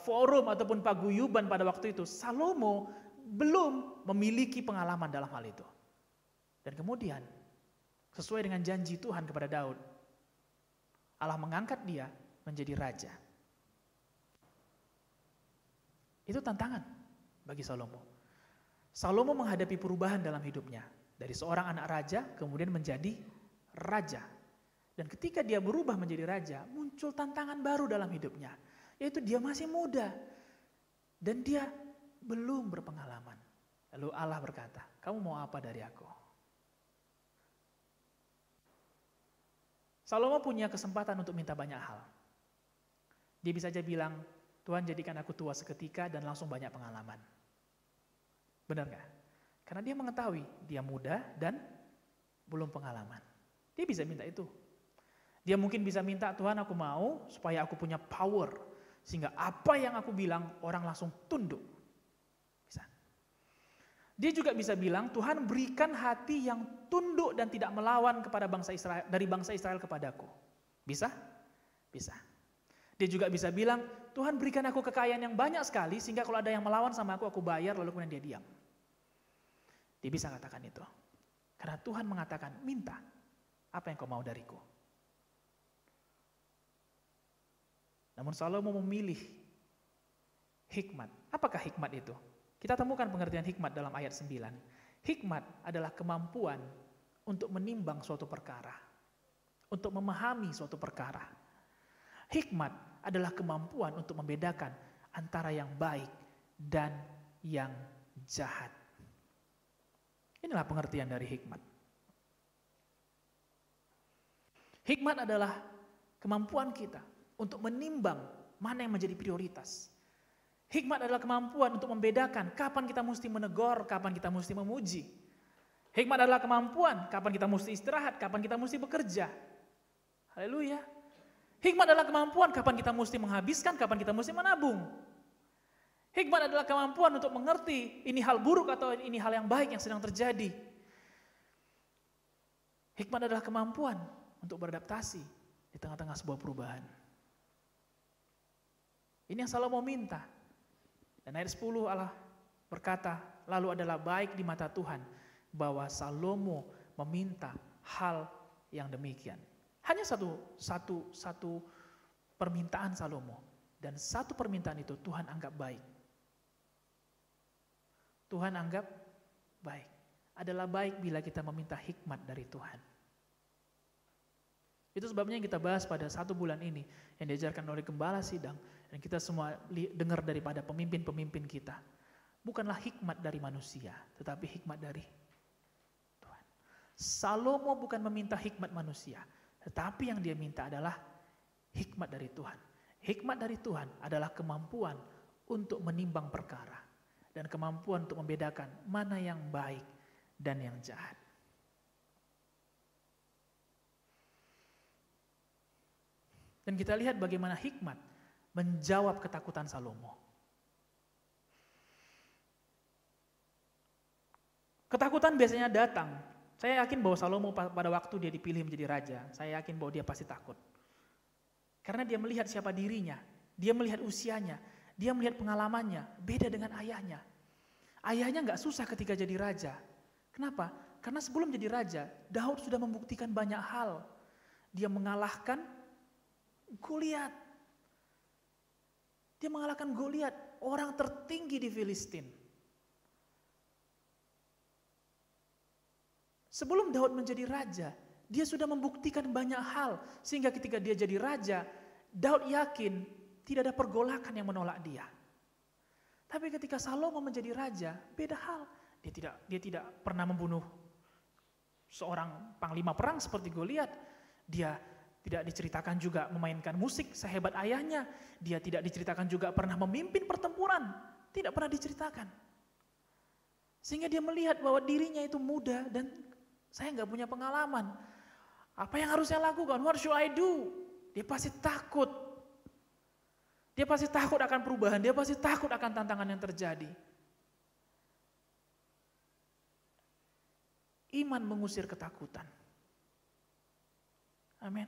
S3: forum ataupun paguyuban pada waktu itu. Salomo belum memiliki pengalaman dalam hal itu. Dan kemudian sesuai dengan janji Tuhan kepada Daud, Allah mengangkat dia menjadi raja. Itu tantangan bagi Salomo. Salomo menghadapi perubahan dalam hidupnya. Dari seorang anak raja kemudian menjadi raja. Dan ketika dia berubah menjadi raja, muncul tantangan baru dalam hidupnya. Yaitu dia masih muda. Dan dia belum berpengalaman. Lalu Allah berkata, kamu mau apa dari aku? Salomo punya kesempatan untuk minta banyak hal. Dia bisa aja bilang, Tuhan jadikan aku tua seketika dan langsung banyak pengalaman. Benar gak? Karena dia mengetahui dia muda dan belum pengalaman. Dia bisa minta itu. Dia mungkin bisa minta, Tuhan aku mau supaya aku punya power. Sehingga apa yang aku bilang orang langsung tunduk. Bisa. Dia juga bisa bilang, Tuhan berikan hati yang tunduk dan tidak melawan kepada bangsa Israel, dari bangsa Israel kepadaku. Bisa? Bisa. Dia juga bisa bilang, Tuhan berikan aku kekayaan yang banyak sekali sehingga kalau ada yang melawan sama aku bayar lalu kemudian dia diam. Dia bisa katakan itu. Karena Tuhan mengatakan, minta apa yang kau mau dariku. Namun Salomo memilih hikmat. Apakah hikmat itu? Kita temukan pengertian hikmat dalam ayat 9. Hikmat adalah kemampuan untuk menimbang suatu perkara. Untuk memahami suatu perkara. Hikmat adalah kemampuan untuk membedakan antara yang baik dan yang jahat. Inilah pengertian dari hikmat. Hikmat adalah kemampuan kita untuk menimbang mana yang menjadi prioritas. Hikmat adalah kemampuan untuk membedakan kapan kita mesti menegur, kapan kita mesti memuji. Hikmat adalah kemampuan kapan kita mesti istirahat, kapan kita mesti bekerja. Haleluya. Hikmat adalah kemampuan kapan kita mesti menghabiskan, kapan kita mesti menabung. Hikmat adalah kemampuan untuk mengerti ini hal buruk atau ini hal yang baik yang sedang terjadi. Hikmat adalah kemampuan untuk beradaptasi di tengah-tengah sebuah perubahan. Ini yang Salomo minta. Dan ayat 10 Allah berkata, lalu adalah baik di mata Tuhan bahwa Salomo meminta hal yang demikian. Hanya satu permintaan Salomo. Dan satu permintaan itu Tuhan anggap baik. Tuhan anggap baik. Adalah baik bila kita meminta hikmat dari Tuhan. Itu sebabnya yang kita bahas pada 1 bulan ini. Yang diajarkan oleh Gembala Sidang. Dan kita semua dengar daripada pemimpin-pemimpin kita. Bukanlah hikmat dari manusia. Tetapi hikmat dari Tuhan. Salomo bukan meminta hikmat manusia. Tetapi yang dia minta adalah hikmat dari Tuhan. Hikmat dari Tuhan adalah kemampuan untuk menimbang perkara. Dan kemampuan untuk membedakan mana yang baik dan yang jahat. Dan kita lihat bagaimana hikmat menjawab ketakutan Salomo. Ketakutan biasanya datang. Saya yakin bahwa Salomo pada waktu dia dipilih menjadi raja, saya yakin bahwa dia pasti takut. Karena dia melihat siapa dirinya, dia melihat usianya, dia melihat pengalamannya, beda dengan ayahnya. Ayahnya gak susah ketika jadi raja. Kenapa? Karena sebelum jadi raja, Daud sudah membuktikan banyak hal. Dia mengalahkan Goliat. Dia mengalahkan Goliat, orang tertinggi di Filistin. Sebelum Daud menjadi raja, dia sudah membuktikan banyak hal. Sehingga ketika dia jadi raja, Daud yakin tidak ada pergolakan yang menolak dia. Tapi ketika Salomo menjadi raja, beda hal. Dia tidak pernah membunuh seorang panglima perang seperti Goliat. Dia tidak diceritakan juga memainkan musik sehebat ayahnya. Dia tidak diceritakan juga pernah memimpin pertempuran. Tidak pernah diceritakan. Sehingga dia melihat bahwa dirinya itu muda dan saya nggak punya pengalaman. Apa yang harus saya lakukan? What should I do? Dia pasti takut. Dia pasti takut akan perubahan. Dia pasti takut akan tantangan yang terjadi. Iman mengusir ketakutan. Amin.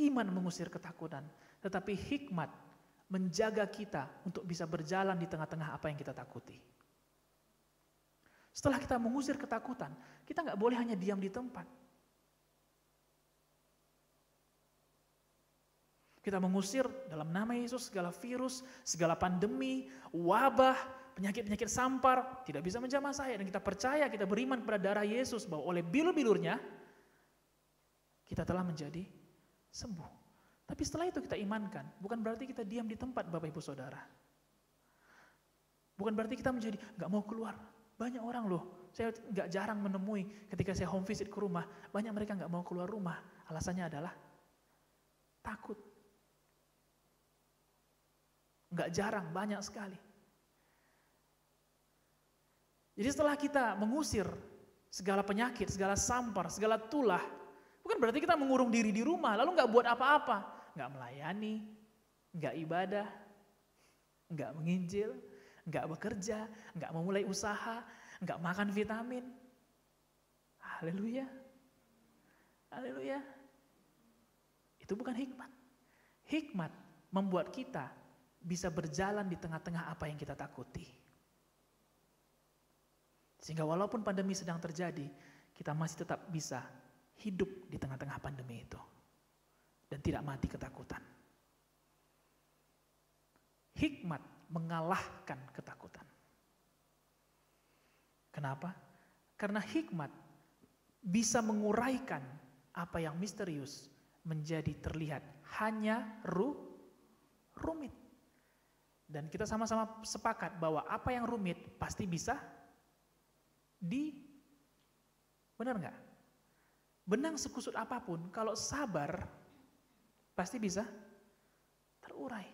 S3: Iman mengusir ketakutan. Tetapi hikmat menjaga kita untuk bisa berjalan di tengah-tengah apa yang kita takuti. Setelah kita mengusir ketakutan, kita nggak boleh hanya diam di tempat. Kita mengusir dalam nama Yesus segala virus, segala pandemi, wabah, penyakit-penyakit sampar, tidak bisa menjamah saya. Dan kita percaya, kita beriman kepada darah Yesus bahwa oleh bilur-bilurnya, kita telah menjadi sembuh. Tapi setelah itu kita imankan, bukan berarti kita diam di tempat Bapak Ibu Saudara. Bukan berarti kita menjadi nggak mau keluar. Banyak orang loh, saya nggak jarang menemui ketika saya home visit ke rumah, banyak mereka nggak mau keluar rumah. Alasannya adalah takut. Nggak jarang, banyak sekali. Jadi setelah kita mengusir segala penyakit, segala sampar, segala tulah, bukan berarti kita mengurung diri di rumah, lalu nggak buat apa-apa, nggak melayani, nggak ibadah, nggak menginjil, nggak bekerja, nggak memulai usaha, nggak makan vitamin. Haleluya, haleluya. Itu bukan hikmat. Hikmat membuat kita bisa berjalan di tengah-tengah apa yang kita takuti. Sehingga walaupun pandemi sedang terjadi, kita masih tetap bisa hidup di tengah-tengah pandemi itu. Dan tidak mati ketakutan. Hikmat mengalahkan ketakutan. Kenapa? Karena hikmat bisa menguraikan apa yang misterius menjadi terlihat hanya rumit. Dan kita sama-sama sepakat bahwa apa yang rumit pasti bisa benar nggak? Benang sekusut apapun, kalau sabar pasti bisa terurai.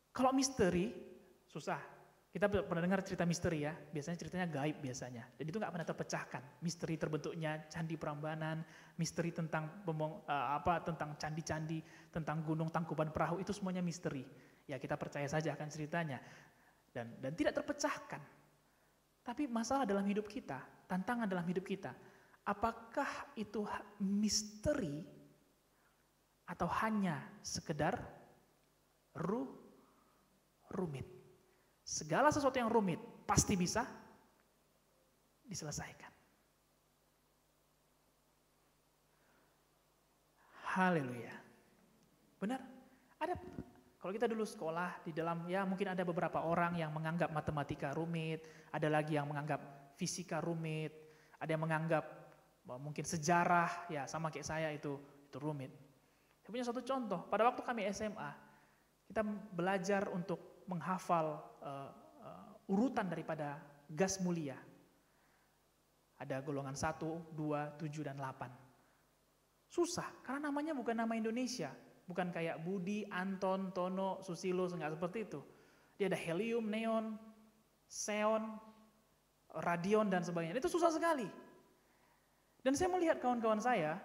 S3: Kalau misteri susah. Kita pernah dengar cerita misteri ya, biasanya ceritanya gaib biasanya. Dan itu nggak pernah terpecahkan. Misteri terbentuknya Candi Prambanan, misteri tentang tentang candi-candi, tentang gunung Tangkuban Perahu, itu semuanya misteri. Ya kita percaya saja akan ceritanya. Dan tidak terpecahkan. Tapi masalah dalam hidup kita, tantangan dalam hidup kita, apakah itu misteri atau hanya sekedar rumit? Segala sesuatu yang rumit pasti bisa diselesaikan. Haleluya. Benar? Ada. Kalau kita dulu sekolah di dalam, ya mungkin ada beberapa orang yang menganggap matematika rumit, ada lagi yang menganggap fisika rumit, ada yang menganggap mungkin sejarah, ya sama kayak saya itu rumit. Saya punya satu contoh, pada waktu kami SMA, kita belajar untuk menghafal urutan daripada gas mulia. Ada golongan 1, 2, 7, dan 8. Susah, karena namanya bukan nama Indonesia. Bukan kayak Budi, Anton, Tono, Susilo, enggak seperti itu. Dia ada helium, neon, xeon, radion, dan sebagainya. Itu susah sekali. Dan saya melihat kawan-kawan saya,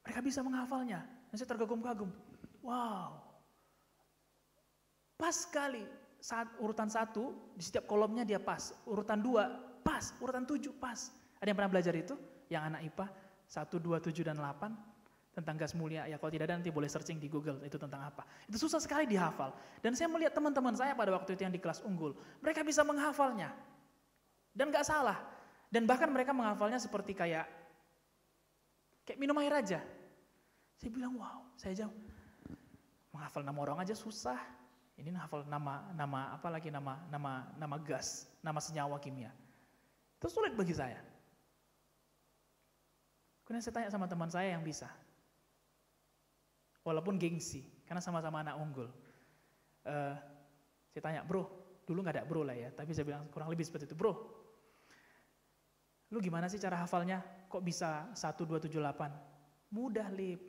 S3: mereka bisa menghafalnya. Dan saya terkagum-kagum. Wow. Pas sekali, saat urutan 1, di setiap kolomnya dia pas. Urutan 2, pas. Urutan 7, pas. Ada yang pernah belajar itu? Yang anak IPA, 1, 2, 7, dan 8. Tentang gas mulia. Ya kalau tidak ada nanti boleh searching di Google, itu tentang apa. Itu susah sekali dihafal. Dan saya melihat teman-teman saya pada waktu itu yang di kelas unggul. Mereka bisa menghafalnya. Dan gak salah. Dan bahkan mereka menghafalnya seperti kayak minum air aja. Saya bilang, wow, saya jauh. Menghafal nama orang aja susah. Ini hafal nama gas, nama senyawa kimia. Itu sulit bagi saya. Kemudian saya tanya sama teman saya yang bisa. Walaupun gengsi, karena sama-sama anak unggul. Saya tanya, bro, dulu nggak ada bro lah ya, tapi saya bilang kurang lebih seperti itu, bro. Lu gimana sih cara hafalnya? Kok bisa 1, 2, 7, 8? Mudah, Lip.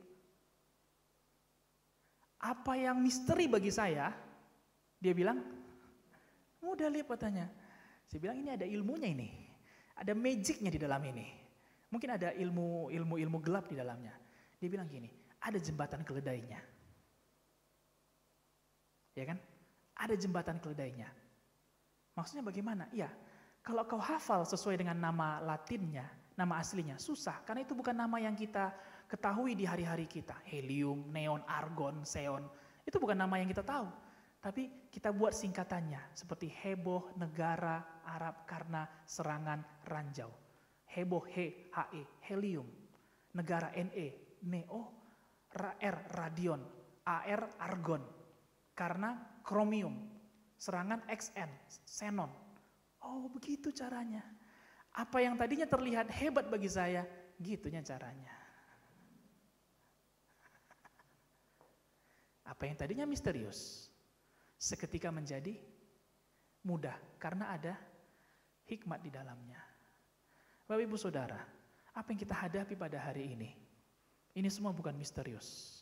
S3: Apa yang misteri bagi saya? Dia bilang, mudah, Lip, katanya. Saya bilang ini ada ilmunya ini. Ada magicnya di dalam ini. Mungkin ada ilmu gelap di dalamnya. Dia bilang gini, ada jembatan keledainya. Ya kan? Ada jembatan keledainya. Maksudnya bagaimana? Iya, kalau kau hafal sesuai dengan nama latinnya, nama aslinya, susah. Karena itu bukan nama yang kita ketahui di hari-hari kita. Helium, neon, argon, xeon. Itu bukan nama yang kita tahu. Tapi kita buat singkatannya. Seperti heboh, negara, Arab, karena serangan ranjau. Heboh, He, helium. Negara, Ne, neo, radion, argon. Karena kromium, serangan Xn, xenon. Oh, begitu caranya. Apa yang tadinya terlihat hebat bagi saya, gitunya caranya. Apa yang tadinya misterius, seketika menjadi mudah karena ada hikmat di dalamnya. Bapak Ibu Saudara, apa yang kita hadapi pada hari ini semua bukan misterius,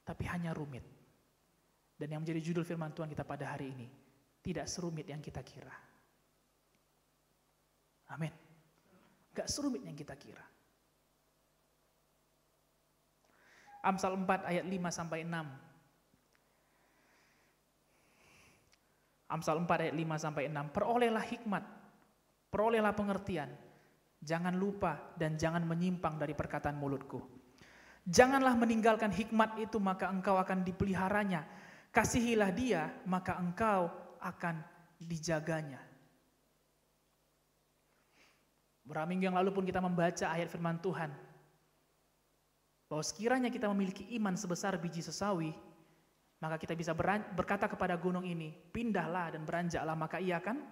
S3: tapi hanya rumit. Dan yang menjadi judul firman Tuhan kita pada hari ini, tidak serumit yang kita kira. Amin. Gak serumit yang kita kira. Amsal 4 ayat 5-6. Amsal 4 ayat 5-6. Perolehlah hikmat, perolehlah pengertian. Jangan lupa dan jangan menyimpang dari perkataan mulutku. Janganlah meninggalkan hikmat itu, maka engkau akan dipeliharanya. Kasihilah dia, maka engkau akan dijaganya. Beberapa minggu yang lalu pun kita membaca ayat firman Tuhan, bahwa sekiranya kita memiliki iman sebesar biji sesawi, maka kita bisa berkata kepada gunung ini, pindahlah dan beranjaklah, maka ia akan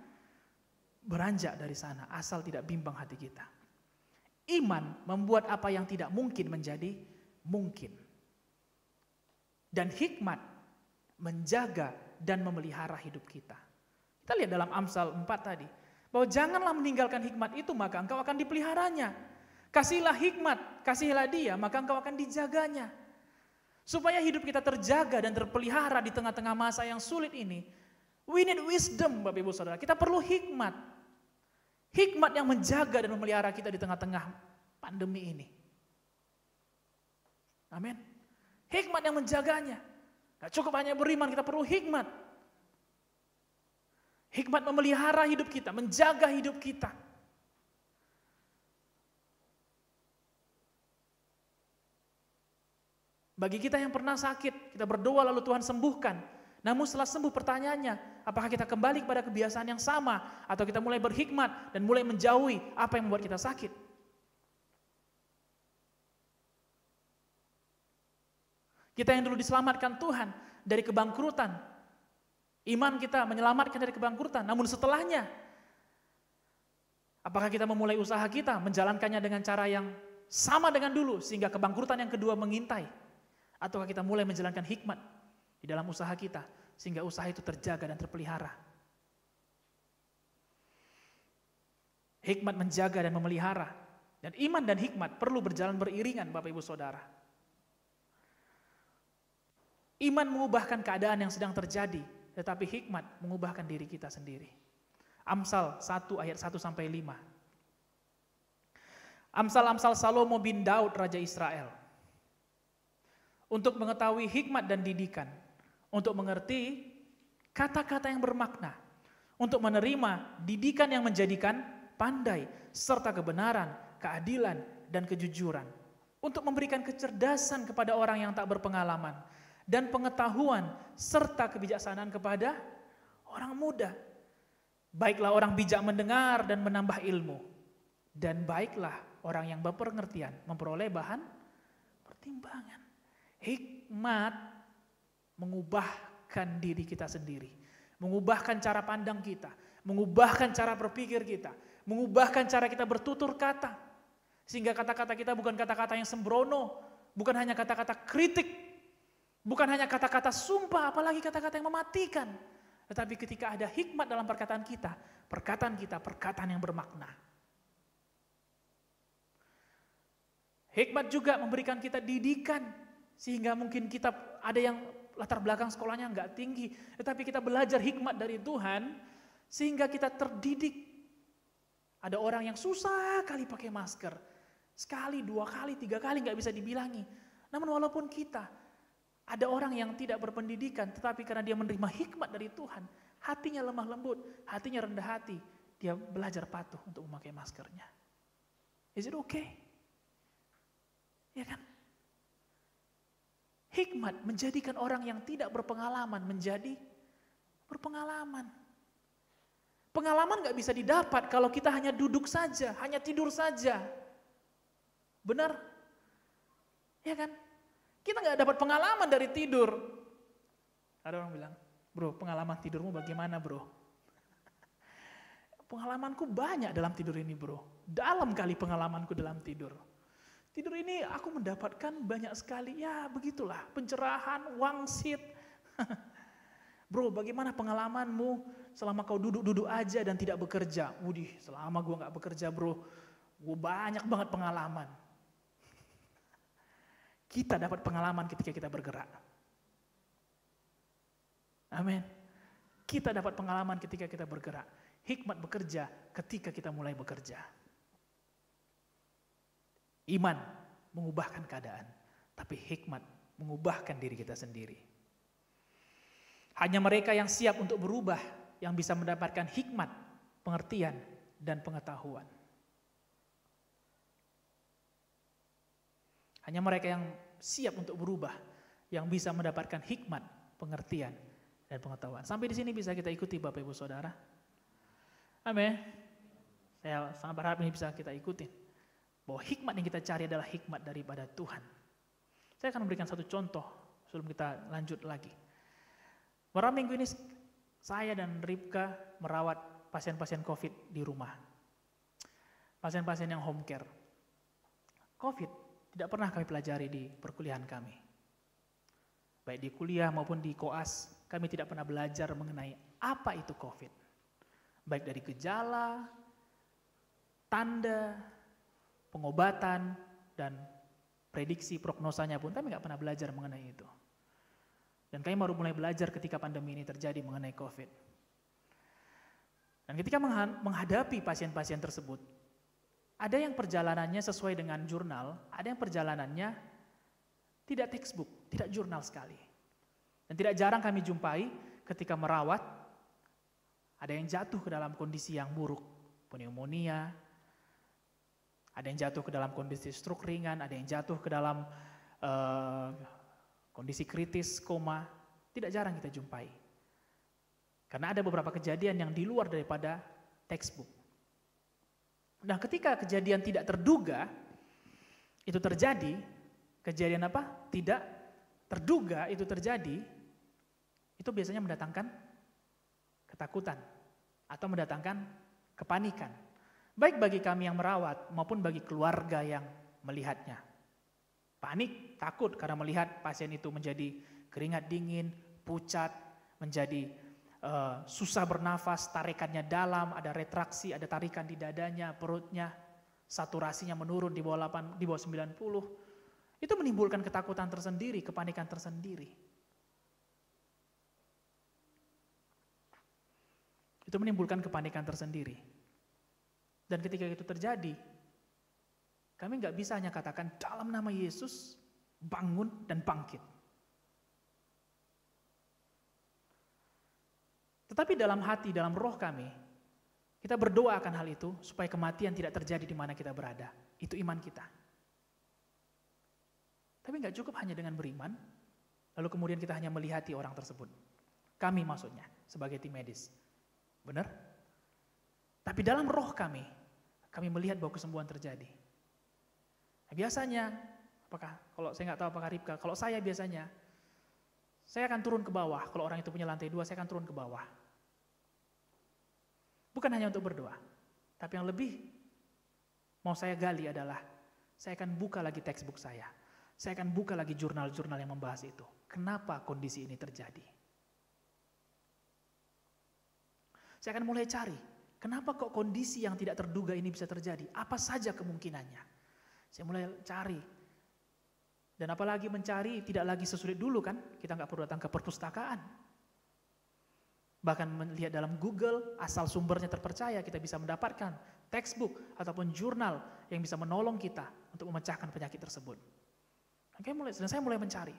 S3: beranjak dari sana, asal tidak bimbang hati kita. Iman membuat apa yang tidak mungkin menjadi mungkin. Dan hikmat menjaga dan memelihara hidup kita. Kita lihat dalam Amsal 4 tadi, bahwa janganlah meninggalkan hikmat itu, maka engkau akan dipeliharanya. Kasihlah hikmat, kasihilah dia, maka engkau akan dijaganya. Supaya hidup kita terjaga dan terpelihara di tengah-tengah masa yang sulit ini, we need wisdom, Bapak Ibu Saudara. Kita perlu hikmat. Hikmat yang menjaga dan memelihara kita di tengah-tengah pandemi ini. Amin. Hikmat yang menjaganya. Gak cukup hanya beriman, kita perlu hikmat. Hikmat memelihara hidup kita, menjaga hidup kita. Bagi kita yang pernah sakit, kita berdoa lalu Tuhan sembuhkan. Namun setelah sembuh pertanyaannya, apakah kita kembali kepada kebiasaan yang sama, atau kita mulai berhikmat dan mulai menjauhi apa yang membuat kita sakit? Kita yang dulu diselamatkan Tuhan dari kebangkrutan, iman kita menyelamatkan dari kebangkrutan, namun setelahnya, apakah kita memulai usaha kita, menjalankannya dengan cara yang sama dengan dulu, sehingga kebangkrutan yang kedua mengintai? Ataukah kita mulai menjalankan hikmat di dalam usaha kita, sehingga usaha itu terjaga dan terpelihara? Hikmat menjaga dan memelihara. Dan iman dan hikmat perlu berjalan beriringan, Bapak Ibu Saudara. Iman mengubahkan keadaan yang sedang terjadi, tetapi hikmat mengubahkan diri kita sendiri. Amsal 1 ayat 1-5. Amsal-amsal Salomo bin Daud Raja Israel. Untuk mengetahui hikmat dan didikan, untuk mengerti kata-kata yang bermakna, untuk menerima didikan yang menjadikan pandai, serta kebenaran, keadilan, dan kejujuran, untuk memberikan kecerdasan kepada orang yang tak berpengalaman, dan pengetahuan serta kebijaksanaan kepada orang muda. Baiklah orang bijak mendengar dan menambah ilmu, dan baiklah orang yang berpengertian memperoleh bahan pertimbangan. Hikmat mengubahkan diri kita sendiri, mengubahkan cara pandang kita, mengubahkan cara berpikir kita, mengubahkan cara kita bertutur kata, sehingga kata-kata kita bukan kata-kata yang sembrono, bukan hanya kata-kata kritik, Bukan hanya kata-kata sumpah, apalagi kata-kata yang mematikan. Tetapi ketika ada hikmat dalam perkataan kita perkataan yang bermakna. Hikmat juga memberikan kita didikan, sehingga mungkin kita ada yang latar belakang sekolahnya nggak tinggi, tetapi kita belajar hikmat dari Tuhan, sehingga kita terdidik. Ada orang yang susah kali pakai masker, sekali, 2 kali, 3 kali nggak bisa dibilangi. Namun walaupun kita, ada orang yang tidak berpendidikan, tetapi karena dia menerima hikmat dari Tuhan, hatinya lemah lembut, hatinya rendah hati, dia belajar patuh untuk memakai maskernya. Is it okay? Ya kan? Hikmat menjadikan orang yang tidak berpengalaman menjadi berpengalaman. Pengalaman gak bisa didapat kalau kita hanya duduk saja, hanya tidur saja. Benar? Ya kan? Kita gak dapat pengalaman dari tidur. Ada orang bilang, bro, pengalaman tidurmu bagaimana bro? Pengalamanku banyak dalam tidur ini bro. Dalam kali pengalamanku dalam tidur. Tidur ini aku mendapatkan banyak sekali, ya begitulah, pencerahan, wangsit. Bro, bagaimana pengalamanmu selama kau duduk-duduk aja dan tidak bekerja? Wudih, selama gue gak bekerja bro, gue banyak banget pengalaman. Kita dapat pengalaman ketika kita bergerak. Amin. Kita dapat pengalaman ketika kita bergerak. Hikmat bekerja ketika kita mulai bekerja. Iman mengubahkan keadaan, tapi hikmat mengubahkan diri kita sendiri. Hanya mereka yang siap untuk berubah yang bisa mendapatkan hikmat, pengertian, dan pengetahuan. Hanya mereka yang siap untuk berubah yang bisa mendapatkan hikmat, pengertian, dan pengetahuan. Sampai di sini bisa kita ikuti Bapak Ibu Saudara. Amin. Saya sangat berharap ini bisa kita ikuti. Bahwa hikmat yang kita cari adalah hikmat daripada Tuhan. Saya akan memberikan satu contoh sebelum kita lanjut lagi. Beberapa minggu ini saya dan Ripka merawat pasien-pasien COVID di rumah. Pasien-pasien yang home care. COVID tidak pernah kami pelajari di perkuliahan kami. Baik di kuliah maupun di koas, kami tidak pernah belajar mengenai apa itu COVID. Baik dari gejala, tanda, pengobatan, dan prediksi prognosanya pun kami nggak pernah belajar mengenai itu. Dan kami baru mulai belajar ketika pandemi ini terjadi mengenai COVID. Dan ketika menghadapi pasien-pasien tersebut, ada yang perjalanannya sesuai dengan jurnal, ada yang perjalanannya tidak textbook, tidak jurnal sekali. Dan tidak jarang kami jumpai ketika merawat, ada yang jatuh ke dalam kondisi yang buruk, pneumonia, ada yang jatuh ke dalam kondisi stroke ringan, ada yang jatuh ke dalam kondisi kritis, koma. Tidak jarang kita jumpai. Karena ada beberapa kejadian yang di luar daripada textbook. Nah, ketika kejadian tidak terduga, itu terjadi, kejadian apa? Tidak terduga itu terjadi, itu biasanya mendatangkan ketakutan atau mendatangkan kepanikan. Baik bagi kami yang merawat maupun bagi keluarga yang melihatnya. Panik, takut karena melihat pasien itu menjadi keringat dingin, pucat, menjadi susah bernafas, tarikannya dalam, ada retraksi, ada tarikan di dadanya, perutnya, saturasinya menurun di bawah 90. Itu menimbulkan ketakutan tersendiri, kepanikan tersendiri. Itu menimbulkan kepanikan tersendiri. Dan ketika itu terjadi, kami nggak bisa hanya katakan dalam nama Yesus bangun dan bangkit. Tetapi dalam hati, dalam roh kami, kita berdoa akan hal itu supaya kematian tidak terjadi di mana kita berada. Itu iman kita. Tapi nggak cukup hanya dengan beriman, lalu kemudian kita hanya melihati orang tersebut. Kami maksudnya sebagai tim medis. Benar? Tapi dalam roh kami melihat bahwa kesembuhan terjadi. Nah, biasanya, kalau saya nggak tahu apakah Ripka, kalau saya biasanya, saya akan turun ke bawah. Kalau orang itu punya lantai 2, saya akan turun ke bawah. Bukan hanya untuk berdoa, tapi yang lebih mau saya gali adalah, saya akan buka lagi textbook saya. Saya akan buka lagi jurnal-jurnal yang membahas itu. kenapa kondisi ini terjadi. Saya akan mulai cari, kenapa kok kondisi yang tidak terduga ini bisa terjadi? Apa saja kemungkinannya? Saya mulai cari. Dan apalagi mencari tidak lagi sesulit dulu kan, kita nggak perlu datang ke perpustakaan. Bahkan melihat dalam Google, asal sumbernya terpercaya, kita bisa mendapatkan textbook ataupun jurnal yang bisa menolong kita untuk memecahkan penyakit tersebut. Dan saya mulai mencari.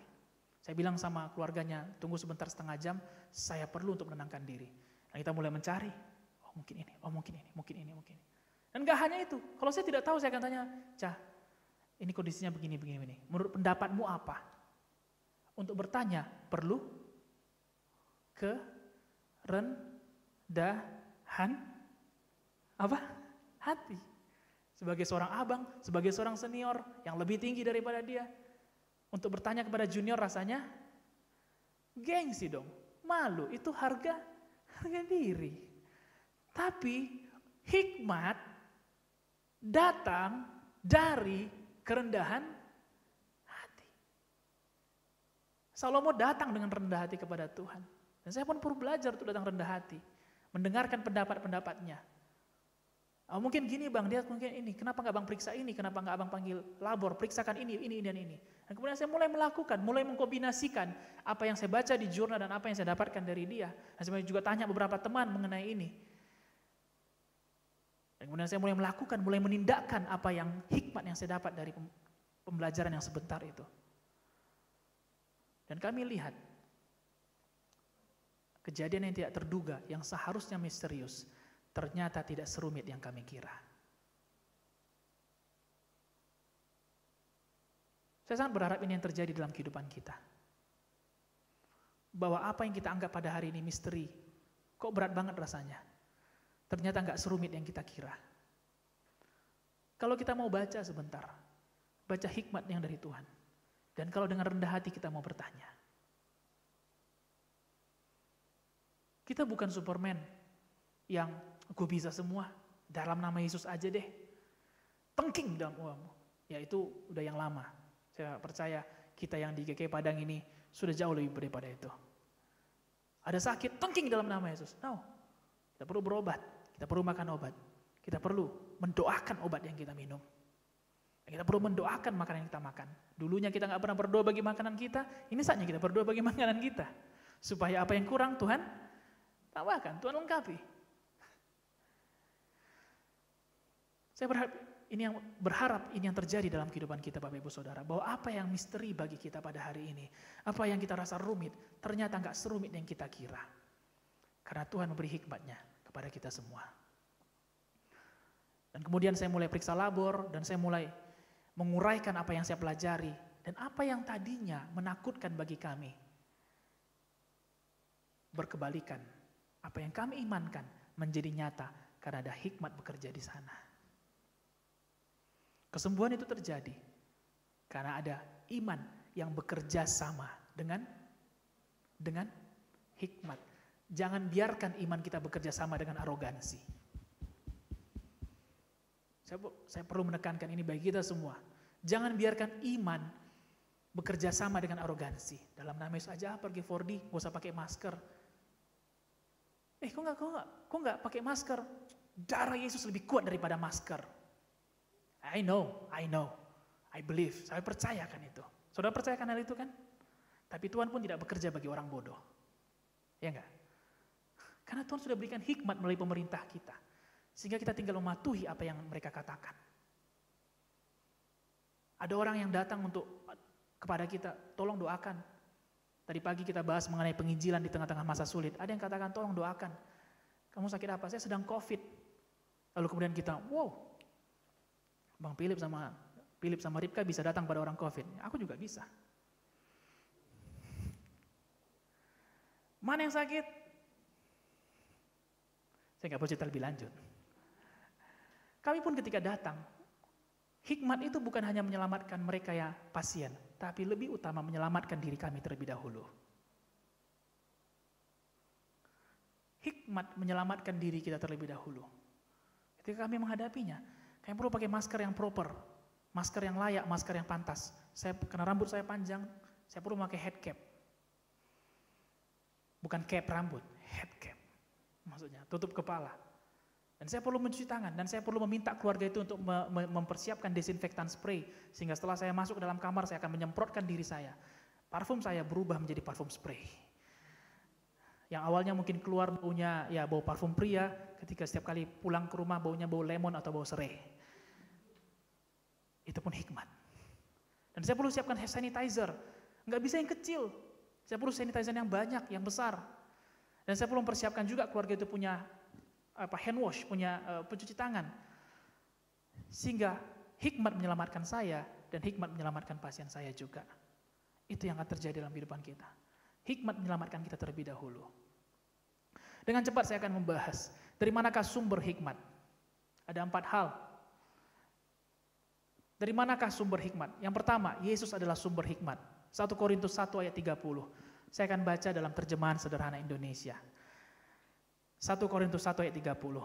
S3: Saya bilang sama keluarganya, tunggu sebentar setengah jam, saya perlu untuk menenangkan diri. Dan kita mulai mencari, oh mungkin ini, oh mungkin ini, mungkin ini, mungkin ini. Dan gak hanya itu, kalau saya tidak tahu saya akan tanya, Cah, ini kondisinya begini. Menurut pendapatmu apa? Untuk bertanya, perlu kerendahan hati. Sebagai seorang abang, sebagai seorang senior yang lebih tinggi daripada dia, untuk bertanya kepada junior rasanya gengsi dong, malu, itu harga diri. Tapi hikmat datang dari kerendahan hati. Salomo datang dengan rendah hati kepada Tuhan. Dan saya pun perlu belajar untuk datang rendah hati. Mendengarkan pendapat-pendapatnya. Oh, mungkin gini bang, dia mungkin ini. Kenapa nggak bang periksa ini? Kenapa nggak abang panggil labor? Periksakan ini, dan ini. Dan kemudian saya mulai melakukan, mulai mengkombinasikan apa yang saya baca di jurnal dan apa yang saya dapatkan dari dia. Dan saya juga tanya beberapa teman mengenai ini. Dan kemudian saya mulai melakukan, mulai menindakkan apa yang hikmat yang saya dapat dari pembelajaran yang sebentar itu. Dan kami lihat kejadian yang tidak terduga, yang seharusnya misterius, ternyata tidak serumit yang kami kira. Saya sangat berharap ini yang terjadi dalam kehidupan kita. Bahwa apa yang kita anggap pada hari ini misteri, kok berat banget rasanya. Ternyata nggak serumit yang kita kira. Kalau kita mau baca sebentar, baca hikmat yang dari Tuhan. Dan kalau dengan rendah hati kita mau bertanya. Kita bukan Superman yang gue bisa semua, dalam nama Yesus aja deh. Tengking dalam uangmu. Ya itu udah yang lama. Saya percaya kita yang di GK Padang ini sudah jauh lebih daripada itu. Ada sakit, tengking dalam nama Yesus. No, kita perlu berobat, kita perlu makan obat. Kita perlu mendoakan obat yang kita minum. Kita perlu mendoakan makanan yang kita makan. Dulunya kita nggak pernah berdoa bagi makanan kita, ini saatnya kita berdoa bagi makanan kita. Supaya apa yang kurang Tuhan tambahkan, Tuhan lengkapi. Saya berharap ini yang terjadi dalam kehidupan kita Bapak Ibu Saudara. Bahwa apa yang misteri bagi kita pada hari ini, apa yang kita rasa rumit, ternyata nggak serumit yang kita kira. Karena Tuhan memberi hikmatnya kepada kita semua. Dan kemudian saya mulai periksa labor, dan saya mulai menguraikan apa yang saya pelajari. Dan apa yang tadinya menakutkan bagi kami, berkebalikan. Apa yang kami imankan menjadi nyata karena ada hikmat bekerja di sana. Kesembuhan itu terjadi karena ada iman yang bekerja sama dengan hikmat. Jangan biarkan iman kita bekerja sama dengan arogansi. Saya perlu menekankan ini bagi kita semua. Jangan biarkan iman bekerja sama dengan arogansi. Dalam nama Yesus aja pergi 4D, gak usah pakai masker. Kok nggak pakai masker? Darah Yesus lebih kuat daripada masker. I know, I believe. Saya percayakan itu. Saudara percayakan hal itu kan? Tapi Tuhan pun tidak bekerja bagi orang bodoh. Ya enggak? Karena Tuhan sudah berikan hikmat melalui pemerintah kita. Sehingga kita tinggal mematuhi apa yang mereka katakan. Ada orang yang datang kepada kita, tolong doakan. Tadi pagi kita bahas mengenai penginjilan di tengah-tengah masa sulit. Ada yang katakan, tolong doakan. Kamu sakit apa? Saya sedang COVID. Lalu kemudian kita, wow, Bang Philip sama Ripka bisa datang pada orang COVID. Aku juga bisa. Mana yang sakit? Saya nggak boleh cerita lebih lanjut. Kami pun ketika datang, hikmat itu bukan hanya menyelamatkan mereka ya pasien, tapi lebih utama menyelamatkan diri kami terlebih dahulu. Hikmat menyelamatkan diri kita terlebih dahulu. Ketika kami menghadapinya, kami perlu pakai masker yang proper, masker yang layak, masker yang pantas. Karena rambut saya panjang, saya perlu pakai head cap. Bukan cap rambut, head cap. Maksudnya tutup kepala. Dan saya perlu mencuci tangan, dan saya perlu meminta keluarga itu untuk mempersiapkan desinfektan spray, sehingga setelah saya masuk ke dalam kamar, saya akan menyemprotkan diri saya. Parfum saya berubah menjadi parfum spray. Yang awalnya mungkin keluar baunya ya bau parfum pria, ketika setiap kali pulang ke rumah baunya bau lemon atau bau serai. Itu pun hikmat. Dan saya perlu siapkan hand sanitizer, nggak bisa yang kecil. Saya perlu sanitizer yang banyak, yang besar. Dan saya perlu mempersiapkan juga keluarga itu punya hand wash, punya pencuci tangan. Sehingga hikmat menyelamatkan saya dan hikmat menyelamatkan pasien saya juga. Itu yang akan terjadi dalam kehidupan kita. Hikmat menyelamatkan kita terlebih dahulu. Dengan cepat saya akan membahas dari manakah sumber hikmat. Ada 4 hal. Dari manakah sumber hikmat? Yang pertama, Yesus adalah sumber hikmat. 1 Korintus 1 ayat 30. Saya akan baca dalam terjemahan sederhana Indonesia. 1 Korintus 1 ayat 30.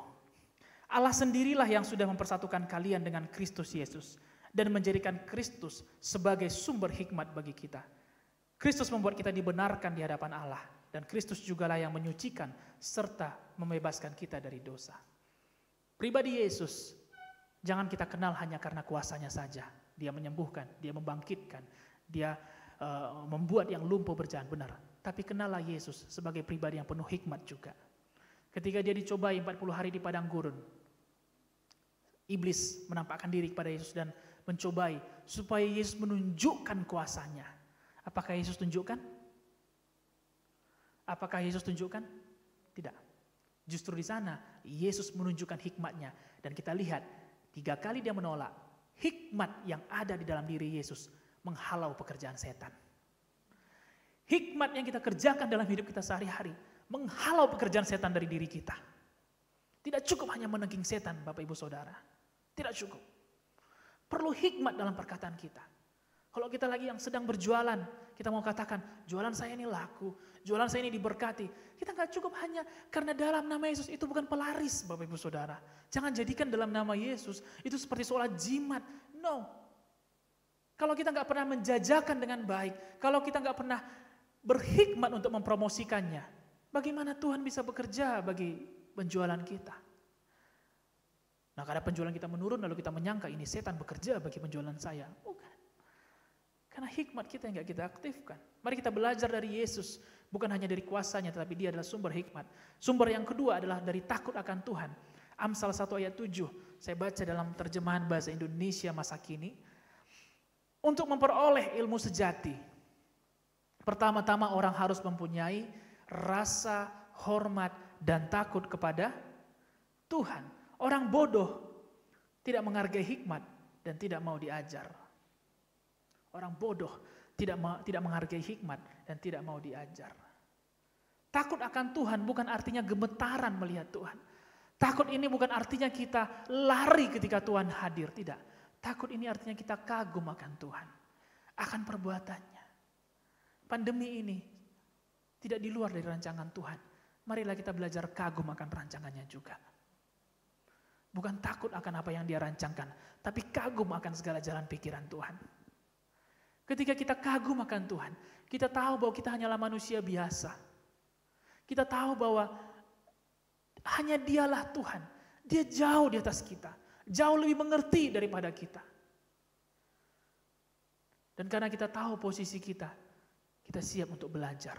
S3: Allah sendirilah yang sudah mempersatukan kalian dengan Kristus Yesus dan menjadikan Kristus sebagai sumber hikmat bagi kita. Kristus membuat kita dibenarkan di hadapan Allah dan Kristus jugalah yang menyucikan serta membebaskan kita dari dosa. Pribadi Yesus jangan kita kenal hanya karena kuasanya saja. Dia menyembuhkan, dia membangkitkan, dia membuat yang lumpuh berjalan benar. Tapi kenallah Yesus sebagai pribadi yang penuh hikmat juga. Ketika dia dicobai 40 hari di padang gurun, iblis menampakkan diri kepada Yesus dan mencobai supaya Yesus menunjukkan kuasanya. Apakah Yesus tunjukkan? Apakah Yesus tunjukkan? Tidak. Justru di sana Yesus menunjukkan hikmatnya dan kita lihat 3 kali dia menolak. Hikmat yang ada di dalam diri Yesus menghalau pekerjaan setan. Hikmat yang kita kerjakan dalam hidup kita sehari-hari menghalau pekerjaan setan dari diri kita. Tidak cukup hanya menengking setan, Bapak Ibu Saudara. Tidak cukup. Perlu hikmat dalam perkataan kita. Kalau kita lagi yang sedang berjualan, kita mau katakan, jualan saya ini laku, jualan saya ini diberkati. Kita nggak cukup hanya karena dalam nama Yesus, itu bukan pelaris, Bapak Ibu Saudara. Jangan jadikan dalam nama Yesus, itu seperti seolah jimat. No. Kalau kita nggak pernah menjajakan dengan baik, kalau kita nggak pernah berhikmat untuk mempromosikannya, bagaimana Tuhan bisa bekerja bagi penjualan kita? Nah, karena penjualan kita menurun lalu kita menyangka ini setan bekerja bagi penjualan saya. Bukan. Karena hikmat kita yang gak kita aktifkan. Mari kita belajar dari Yesus. Bukan hanya dari kuasanya, tetapi dia adalah sumber hikmat. Sumber yang kedua adalah dari takut akan Tuhan. Amsal 1 ayat 7. Saya baca dalam terjemahan bahasa Indonesia masa kini. Untuk memperoleh ilmu sejati, pertama-tama orang harus mempunyai rasa hormat dan takut kepada Tuhan. Orang bodoh tidak menghargai hikmat dan tidak mau diajar. Orang bodoh tidak menghargai hikmat dan tidak mau diajar. Takut akan Tuhan bukan artinya gemetaran melihat Tuhan. Takut ini bukan artinya kita lari ketika Tuhan hadir, tidak. Takut ini artinya kita kagum akan Tuhan, akan perbuatannya. Pandemi ini tidak di luar dari rancangan Tuhan. Marilah kita belajar kagum akan rancangannya juga. Bukan takut akan apa yang dia rancangkan, tapi kagum akan segala jalan pikiran Tuhan. Ketika kita kagum akan Tuhan, kita tahu bahwa kita hanyalah manusia biasa. Kita tahu bahwa hanya dialah Tuhan. Dia jauh di atas kita, jauh lebih mengerti daripada kita. Dan karena kita tahu posisi kita siap untuk belajar.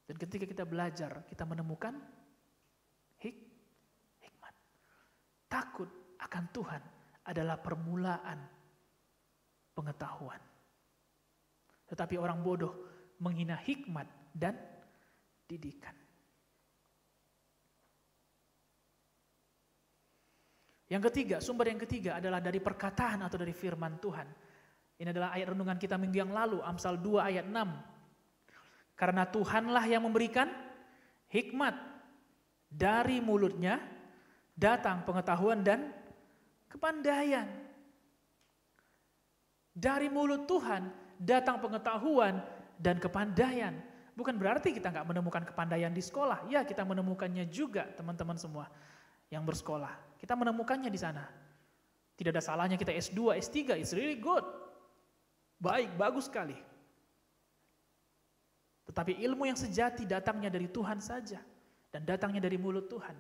S3: Dan ketika kita belajar, kita menemukan hikmat. Takut akan Tuhan adalah permulaan pengetahuan. Tetapi orang bodoh menghina hikmat dan didikan. Yang ketiga, sumber yang ketiga adalah dari perkataan atau dari firman Tuhan. Ini adalah ayat renungan kita minggu yang lalu, Amsal 2 ayat 6. Karena Tuhanlah yang memberikan hikmat, dari mulutnya datang pengetahuan dan kepandaian. Dari mulut Tuhan datang pengetahuan dan kepandaian. Bukan berarti kita nggak menemukan kepandaian di sekolah. Ya, kita menemukannya juga, teman-teman semua yang bersekolah. Kita menemukannya di sana. Tidak ada salahnya kita S2, S3, it's really good. Baik, bagus sekali. Tetapi ilmu yang sejati datangnya dari Tuhan saja dan datangnya dari mulut Tuhan.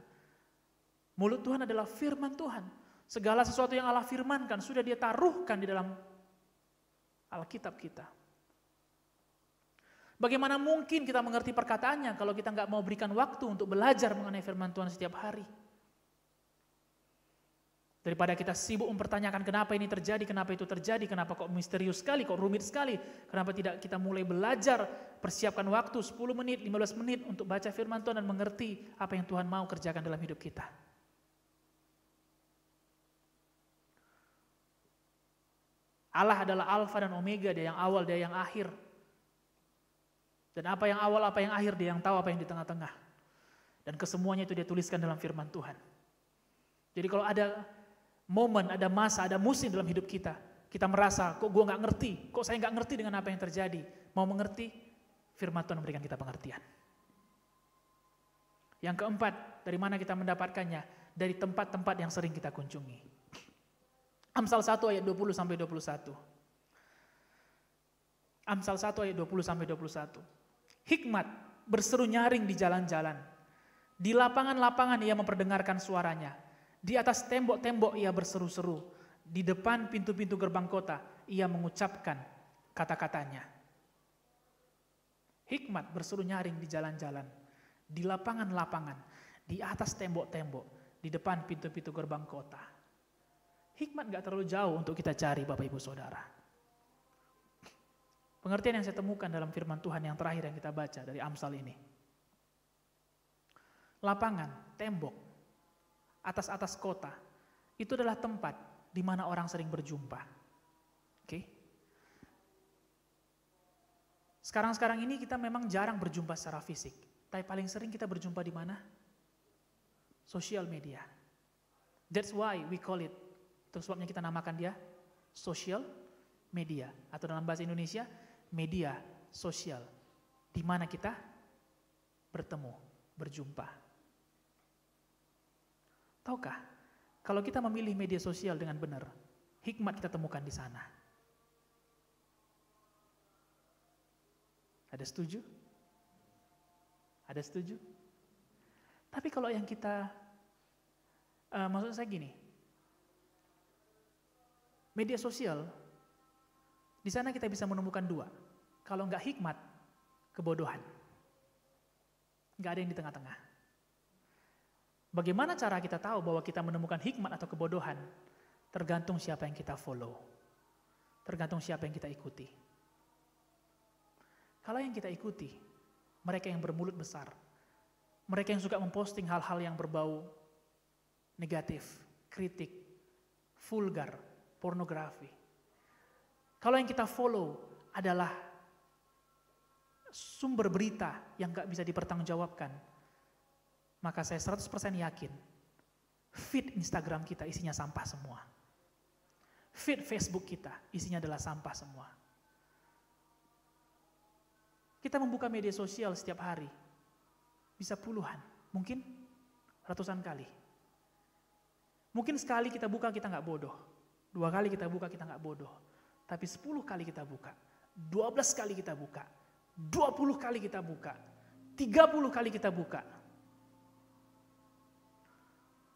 S3: Mulut Tuhan adalah firman Tuhan. Segala sesuatu yang Allah firmankan sudah Dia taruhkan di dalam Alkitab kita. Bagaimana mungkin kita mengerti perkataannya kalau kita nggak mau berikan waktu untuk belajar mengenai firman Tuhan setiap hari? Daripada kita sibuk mempertanyakan kenapa ini terjadi, kenapa itu terjadi, kenapa kok misterius sekali, kok rumit sekali, kenapa tidak kita mulai belajar, persiapkan waktu 10 menit, 15 menit untuk baca firman Tuhan dan mengerti apa yang Tuhan mau kerjakan dalam hidup kita. Allah adalah Alfa dan Omega, Dia yang awal, Dia yang akhir. Dan apa yang awal, apa yang akhir, Dia yang tahu apa yang di tengah-tengah. Dan kesemuanya itu Dia tuliskan dalam firman Tuhan. Jadi kalau ada momen, ada masa, ada musim dalam hidup kita, kita merasa, kok gue gak ngerti, kok saya gak ngerti dengan apa yang terjadi. Mau mengerti, firman Tuhan memberikan kita pengertian. Yang keempat, dari mana kita mendapatkannya? Dari tempat-tempat yang sering kita kunjungi. Amsal 1 ayat 20-21. Amsal 1 ayat 20-21. Hikmat berseru nyaring di jalan-jalan. Di lapangan-lapangan ia memperdengarkan suaranya. Di atas tembok-tembok ia berseru-seru. Di depan pintu-pintu gerbang kota ia mengucapkan kata-katanya. Hikmat berseru nyaring di jalan-jalan. Di lapangan-lapangan. Di atas tembok-tembok. Di depan pintu-pintu gerbang kota. Hikmat gak terlalu jauh untuk kita cari, Bapak Ibu Saudara. Pengertian yang saya temukan dalam firman Tuhan yang terakhir yang kita baca dari Amsal ini. Lapangan, tembok, atas-atas kota, itu adalah tempat di mana orang sering berjumpa. Oke? Sekarang ini kita memang jarang berjumpa secara fisik, tapi paling sering kita berjumpa di mana? Social media. That's why we call it. Itu sebabnya kita namakan dia social media, atau dalam bahasa Indonesia media sosial, di mana kita bertemu, berjumpa. Tahukah, kalau kita memilih media sosial dengan benar, hikmat kita temukan di sana. Ada setuju? Ada setuju? Tapi kalau yang kita, maksud saya gini, media sosial, di sana kita bisa menemukan dua. Kalau enggak hikmat, kebodohan. Enggak ada yang di tengah-tengah. Bagaimana cara kita tahu bahwa kita menemukan hikmat atau kebodohan? Tergantung siapa yang kita follow. Tergantung siapa yang kita ikuti. Kalau yang kita ikuti, mereka yang bermulut besar, mereka yang suka memposting hal-hal yang berbau negatif, kritik, vulgar, pornografi. Kalau yang kita follow adalah sumber berita yang gak bisa dipertanggungjawabkan, maka saya 100% yakin feed Instagram kita isinya sampah semua. Feed Facebook kita isinya adalah sampah semua. Kita membuka media sosial setiap hari, bisa puluhan, mungkin ratusan kali. Mungkin sekali kita buka kita gak bodoh, 2 kali kita buka kita gak bodoh, tapi 10 kali kita buka, 12 kali kita buka, 20 kali kita buka, 30 kali kita buka.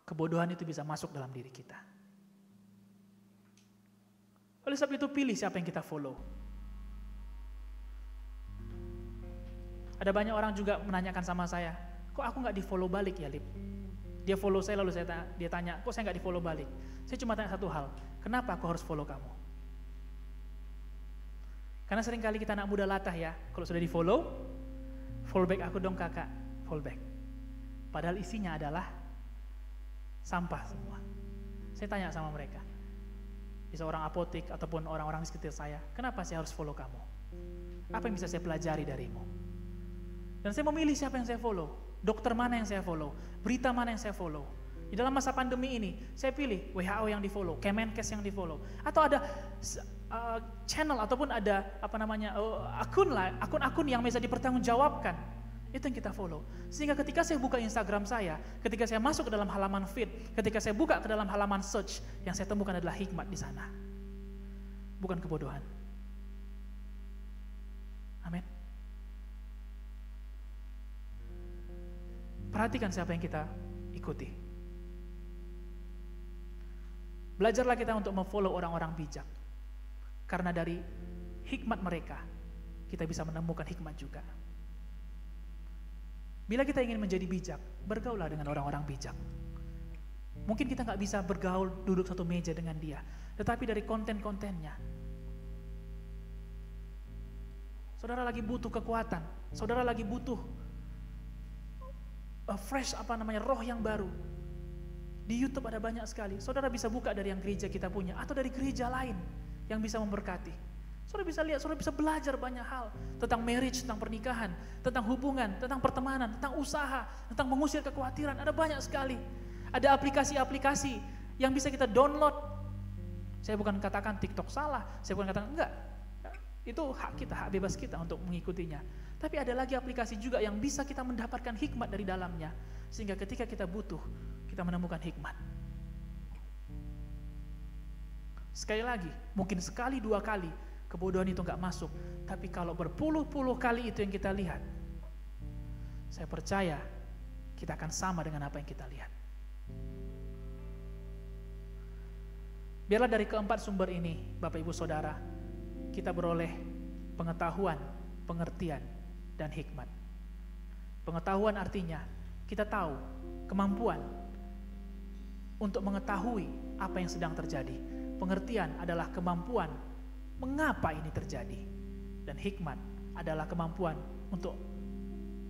S3: Kebodohan itu bisa masuk dalam diri kita. Oleh sebab itu pilih siapa yang kita follow. Ada banyak orang juga menanyakan sama saya, kok aku gak di follow balik ya Lip? Dia follow saya lalu dia tanya, kok saya gak di follow balik? Saya cuma tanya satu hal, kenapa aku harus follow kamu? Karena seringkali kita anak muda latah ya, kalau sudah di follow back aku dong kakak, follow back. Padahal isinya adalah sampah semua. Saya tanya sama mereka, bisa orang apotik ataupun orang-orang di sekitar saya, kenapa saya harus follow kamu? Apa yang bisa saya pelajari darimu? Dan saya memilih siapa yang saya follow, dokter mana yang saya follow, berita mana yang saya follow. Di dalam masa pandemi ini, saya pilih WHO yang di follow, Kemenkes yang di follow, atau ada channel ataupun ada akun-akun yang bisa dipertanggungjawabkan. Itu yang kita follow. Sehingga ketika saya buka Instagram saya, ketika saya masuk ke dalam halaman feed, ketika saya buka ke dalam halaman search, yang saya temukan adalah hikmat di sana. Bukan kebodohan. Amin. Perhatikan siapa yang kita ikuti. Belajarlah kita untuk memfollow orang-orang bijak. Karena dari hikmat mereka, kita bisa menemukan hikmat juga. Bila kita ingin menjadi bijak, bergaullah dengan orang-orang bijak. Mungkin kita nggak bisa bergaul duduk satu meja dengan dia, tetapi dari konten-kontennya. Saudara lagi butuh kekuatan, saudara lagi butuh roh yang baru. Di YouTube ada banyak sekali. Saudara bisa buka dari yang gereja kita punya atau dari gereja lain yang bisa memberkati. Saudara bisa lihat, saudara bisa belajar banyak hal tentang marriage, tentang pernikahan, tentang hubungan, tentang pertemanan, tentang usaha, tentang mengusir kekhawatiran. Ada banyak sekali. Ada aplikasi-aplikasi yang bisa kita download. Saya bukan katakan TikTok salah, saya bukan katakan enggak. Itu hak kita, hak bebas kita untuk mengikutinya. Tapi ada lagi aplikasi juga yang bisa kita mendapatkan hikmat dari dalamnya. Sehingga ketika kita butuh, kita menemukan hikmat. Sekali lagi, mungkin sekali dua kali kebodohan itu enggak masuk. Tapi kalau berpuluh-puluh kali itu yang kita lihat, saya percaya kita akan sama dengan apa yang kita lihat. Biarlah dari keempat sumber ini, Bapak Ibu Saudara, kita beroleh pengetahuan, pengertian, dan hikmat. Pengetahuan artinya kita tahu kemampuan untuk mengetahui apa yang sedang terjadi. Pengertian adalah kemampuan mengapa ini terjadi. Dan hikmat adalah kemampuan untuk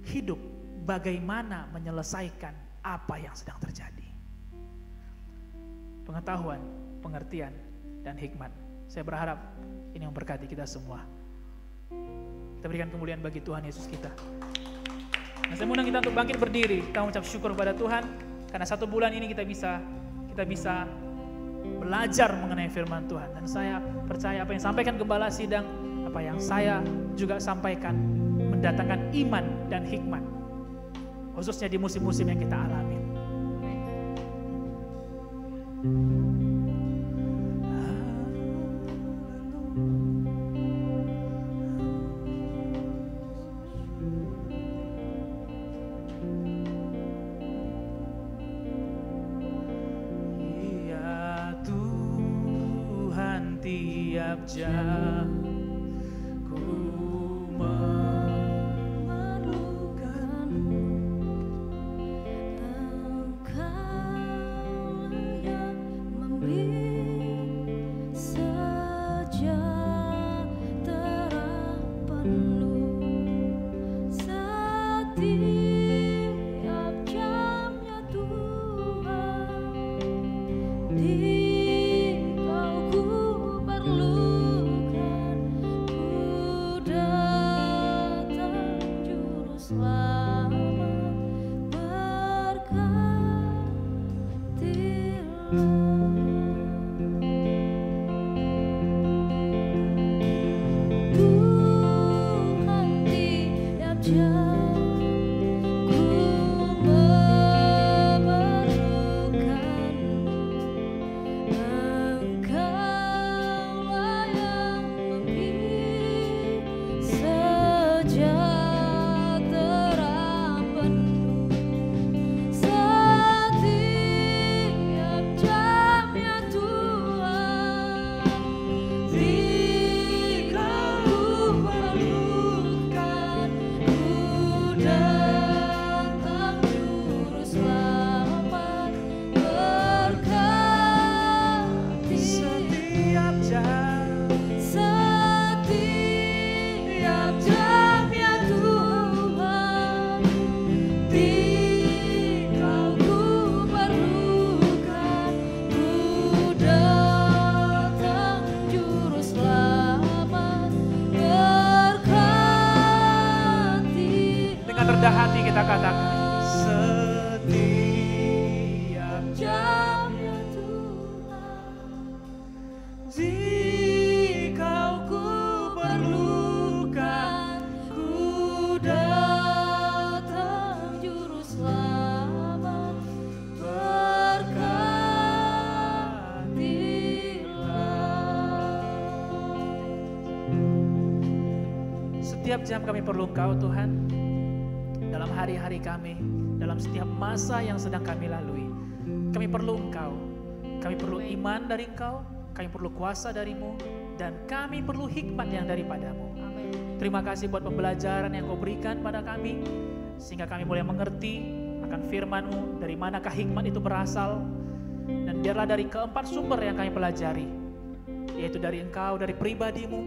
S3: hidup bagaimana menyelesaikan apa yang sedang terjadi. Pengetahuan, pengertian, dan hikmat. Saya berharap ini memberkati kita semua. Kita berikan kemuliaan bagi Tuhan Yesus kita. Nah, saya undang kita untuk bangkit berdiri. Kita mengucap syukur kepada Tuhan karena 1 bulan ini kita bisa belajar mengenai firman Tuhan. Dan saya percaya apa yang sampaikan Gembala Sidang, apa yang saya juga sampaikan mendatangkan iman dan hikmat, khususnya di musim-musim yang kita alami. Tiap jam ku memerlukanmu,
S2: Engkau yang memberi sejahtera penuh setiap jamnya Tuhan.
S3: rendah hati kita katakan, setiap jamnya Tuhan, jika ku perlukan, ku datang juru selamat, berkatilah. Setiap jam kami perlu Engkau Tuhan, dalam hari-hari kami, dalam dalam setiap masa yang sedang kami lalui. Kami perlu Engkau, kami perlu iman dari Engkau, kami perlu kuasa dari-Mu, dan kami perlu hikmat yang daripada-Mu. Terima kasih buat pembelajaran yang Kau berikan pada kami, sehingga kami boleh mengerti akan firman-Mu, dari manakah hikmat itu berasal, dan biarlah dari keempat sumber yang kami pelajari, yaitu dari Engkau, dari pribadi-Mu,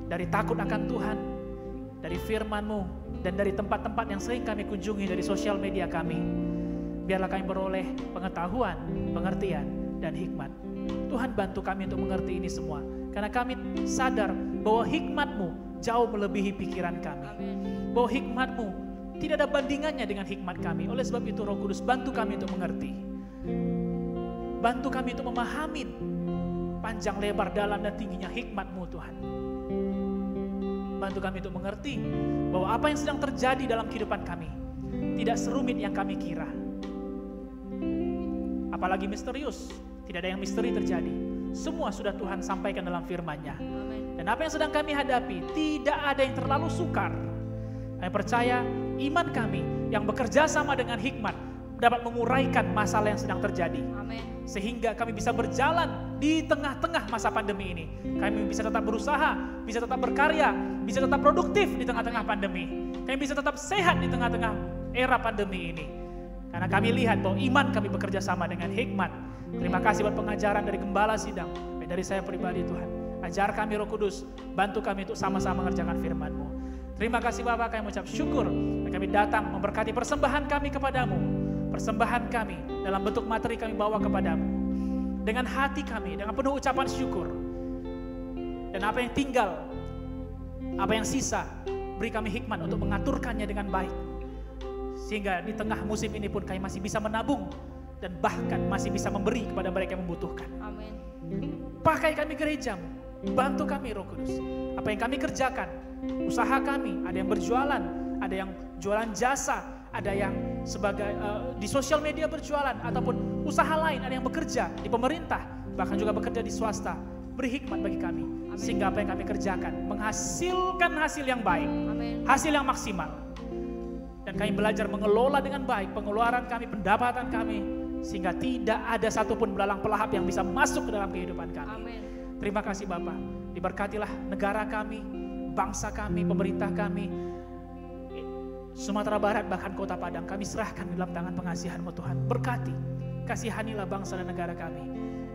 S3: dari takut akan Tuhan, dari firman-Mu, dan dari tempat-tempat yang sering kami kunjungi dari sosial media kami. Biarlah kami beroleh pengetahuan, pengertian, dan hikmat. Tuhan bantu kami untuk mengerti ini semua, karena kami sadar bahwa hikmat-Mu jauh melebihi pikiran kami. Bahwa hikmat-Mu tidak ada bandingannya dengan hikmat kami. Oleh sebab itu Roh Kudus, bantu kami untuk mengerti. Bantu kami untuk memahami panjang, lebar, dalam, dan tingginya hikmat-Mu Tuhan. Bantu kami untuk mengerti bahwa apa yang sedang terjadi dalam kehidupan kami tidak serumit yang kami kira. Apalagi misterius, tidak ada yang misteri terjadi. Semua sudah Tuhan sampaikan dalam firman-Nya. Dan apa yang sedang kami hadapi tidak ada yang terlalu sukar. Kami percaya iman kami yang bekerja sama dengan hikmat dapat menguraikan masalah yang sedang terjadi. Sehingga kami bisa berjalan di tengah-tengah masa pandemi ini. Kami bisa tetap berusaha, bisa tetap berkarya, bisa tetap produktif di tengah-tengah pandemi. Kami bisa tetap sehat di tengah-tengah era pandemi ini. Karena kami lihat bahwa iman kami bekerja sama dengan hikmat. Terima kasih buat pengajaran dari Gembala Sidang, dari saya pribadi Tuhan. Ajar kami Roh Kudus, bantu kami untuk sama-sama mengerjakan firman-Mu. Terima kasih Bapak, kami mengucap syukur. Dan kami datang memberkati persembahan kami kepadamu. Persembahan kami dalam bentuk materi kami bawa kepadamu. Dengan hati kami, dengan penuh ucapan syukur. Dan apa yang tinggal, apa yang sisa, beri kami hikmat untuk mengaturkannya dengan baik. Sehingga di tengah musim ini pun kami masih bisa menabung dan bahkan masih bisa memberi kepada mereka yang membutuhkan.
S1: Amin.
S3: Pakai kami gereja-Mu, bantu kami Roh Kudus. Apa yang kami kerjakan, usaha kami, ada yang berjualan, ada yang jualan jasa, ada yang sebagai di sosial media berjualan, ataupun usaha lain, ada yang bekerja di pemerintah, bahkan juga bekerja di swasta. Beri hikmat bagi kami. Amin. Sehingga apa yang kami kerjakan menghasilkan hasil yang baik. Amin. Hasil yang maksimal. Dan kami belajar mengelola dengan baik pengeluaran kami, pendapatan kami, sehingga tidak ada satupun belalang pelahap yang bisa masuk ke dalam kehidupan kami. Amin. Terima kasih Bapa. Diberkatilah negara kami, bangsa kami, pemerintah kami, Sumatera Barat, bahkan Kota Padang. Kami serahkan di dalam tangan pengasihan-Mu Tuhan. Berkati, kasihanilah bangsa dan negara kami.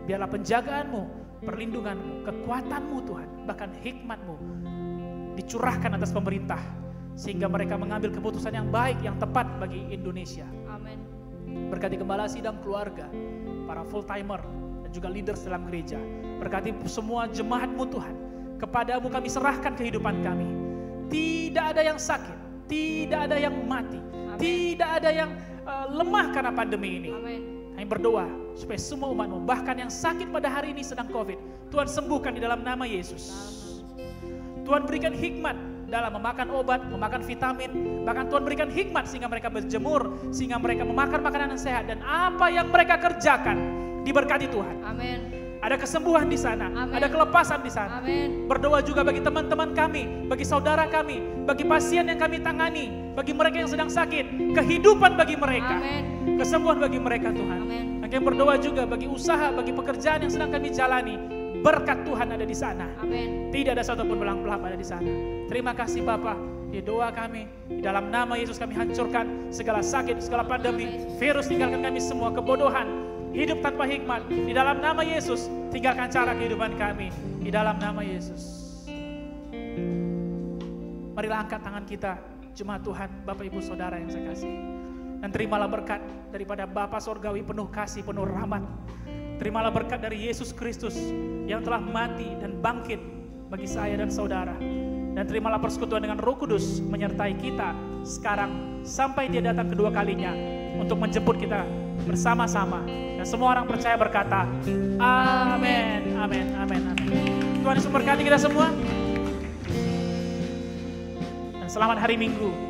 S3: Biarlah penjagaan-Mu, perlindungan-Mu, kekuatan-Mu Tuhan, bahkan hikmat-Mu dicurahkan atas pemerintah, sehingga mereka mengambil keputusan yang baik, yang tepat bagi Indonesia. Amin. Berkati Gembala Sidang keluarga, para full timer, dan juga leaders dalam gereja. Berkati semua jemaat-Mu Tuhan. Kepadamu kami serahkan kehidupan kami. Tidak ada yang sakit, tidak ada yang mati, amin, tidak ada yang lemah karena pandemi ini. Amin. Kami berdoa supaya semua umat-Mu, bahkan yang sakit pada hari ini sedang COVID, Tuhan sembuhkan di dalam nama Yesus. Tuhan berikan hikmat dalam memakan obat, memakan vitamin, bahkan Tuhan berikan hikmat sehingga mereka berjemur, sehingga mereka memakan makanan yang sehat, dan apa yang mereka kerjakan diberkati Tuhan. Amin. Ada kesembuhan di sana, amin, ada kelepasan di sana. Amin. Berdoa juga bagi teman-teman kami, bagi saudara kami, bagi pasien yang kami tangani, bagi mereka yang sedang sakit, kehidupan bagi mereka, amin, kesembuhan bagi mereka Tuhan. Amin. Dan kami berdoa juga bagi usaha, bagi pekerjaan yang sedang kami jalani. Berkat Tuhan ada di sana. Amin. Tidak ada satupun belang pelahap ada di sana. Terima kasih Bapa. Di doa kami, di dalam nama Yesus kami hancurkan segala sakit, segala pandemi, virus. Tinggalkan kami semua kebodohan, hidup tanpa hikmat. Di dalam nama Yesus, tinggalkan cara kehidupan kami. Di dalam nama Yesus. Marilah angkat tangan kita, jemaat Tuhan, Bapak Ibu Saudara yang saya kasih. Dan terimalah berkat daripada Bapa Sorgawi, penuh kasih, penuh rahmat. Terimalah berkat dari Yesus Kristus yang telah mati dan bangkit bagi saya dan saudara. Dan terimalah persekutuan dengan Roh Kudus menyertai kita sekarang sampai Dia datang kedua kalinya untuk menjemput kita bersama-sama. Dan semua orang percaya berkata, amin, amin, amin, amin. Tuhan Yesus memberkati kita semua. Dan selamat hari Minggu.